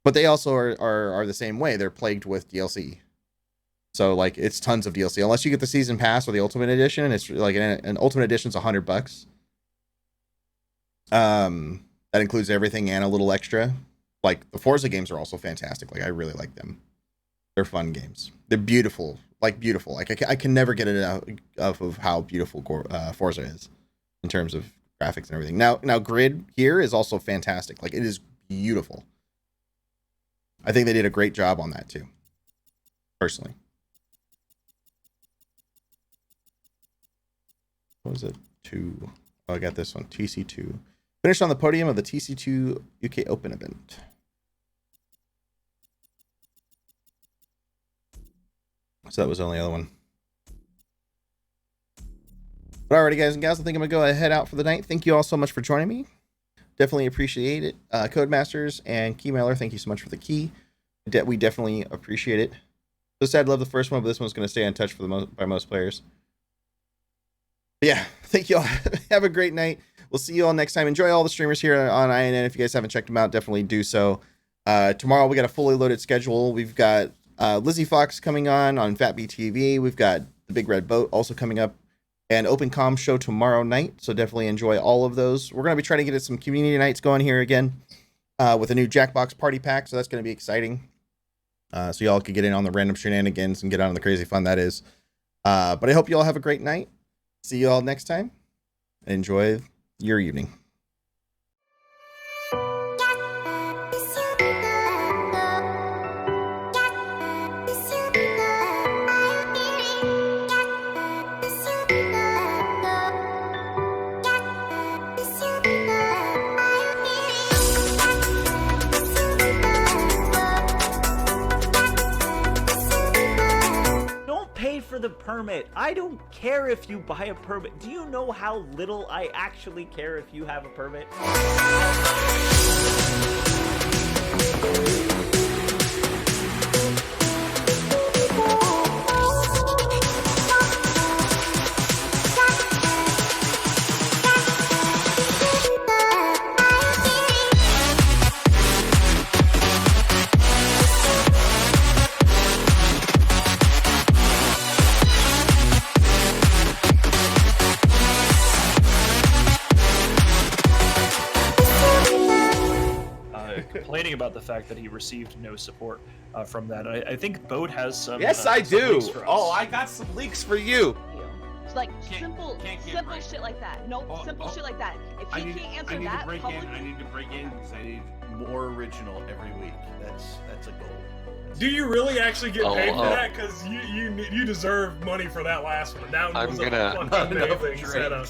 C: But they also are the same way. They're plagued with DLC. So like it's tons of DLC unless you get the season pass or the ultimate edition. It's like an ultimate edition's $100. That includes everything and a little extra. Like the Forza games are also fantastic. Like I really like them. They're fun games. They're beautiful. Like beautiful. Like I can never get enough of how beautiful Forza is in terms of graphics and everything. Now Grid here is also fantastic. Like it is beautiful. I think they did a great job on that too. Personally. What was it? 2. Oh, I got this one. TC2. Finished on the podium of the TC2 UK Open event. So that was the only other one. But alrighty, guys and gals, I think I'm going to go head out for the night. Thank you all so much for joining me. Definitely appreciate it. Codemasters and Keymailer, thank you so much for the key. We definitely appreciate it. So sad, love the first one, but this one's going to stay untouched for by most players. But yeah, thank you all. Have a great night. We'll see you all next time. Enjoy all the streamers here on INN. If you guys haven't checked them out, definitely do so. Tomorrow we got a fully loaded schedule. We've got Lizzie Fox coming on FatB TV. We've got the Big Red Boat also coming up, and Open Com show tomorrow night. So definitely enjoy all of those. We're going to be trying to get some community nights going here again with a new Jackbox party pack. So that's going to be exciting. So y'all can get in on the random shenanigans and get on the crazy fun that is. But I hope you all have a great night. See you all next time. Enjoy your evening.
A: For the permit. I don't care if you buy a permit. Do you know how little I actually care if you have a permit?
B: Complaining about the fact that he received no support from that. I think Boat has some.
C: Yes, I
B: some
C: do.
B: links for us.
C: Oh, I got some leaks for you.
D: It's like simple shit like that. No, simple shit like that. If he can't answer that publicly,
E: I need to break in because I need more original every week. That's a goal.
F: Do you really actually get paid for that? Because you deserve money for that last one. That one was a fucking amazing setup.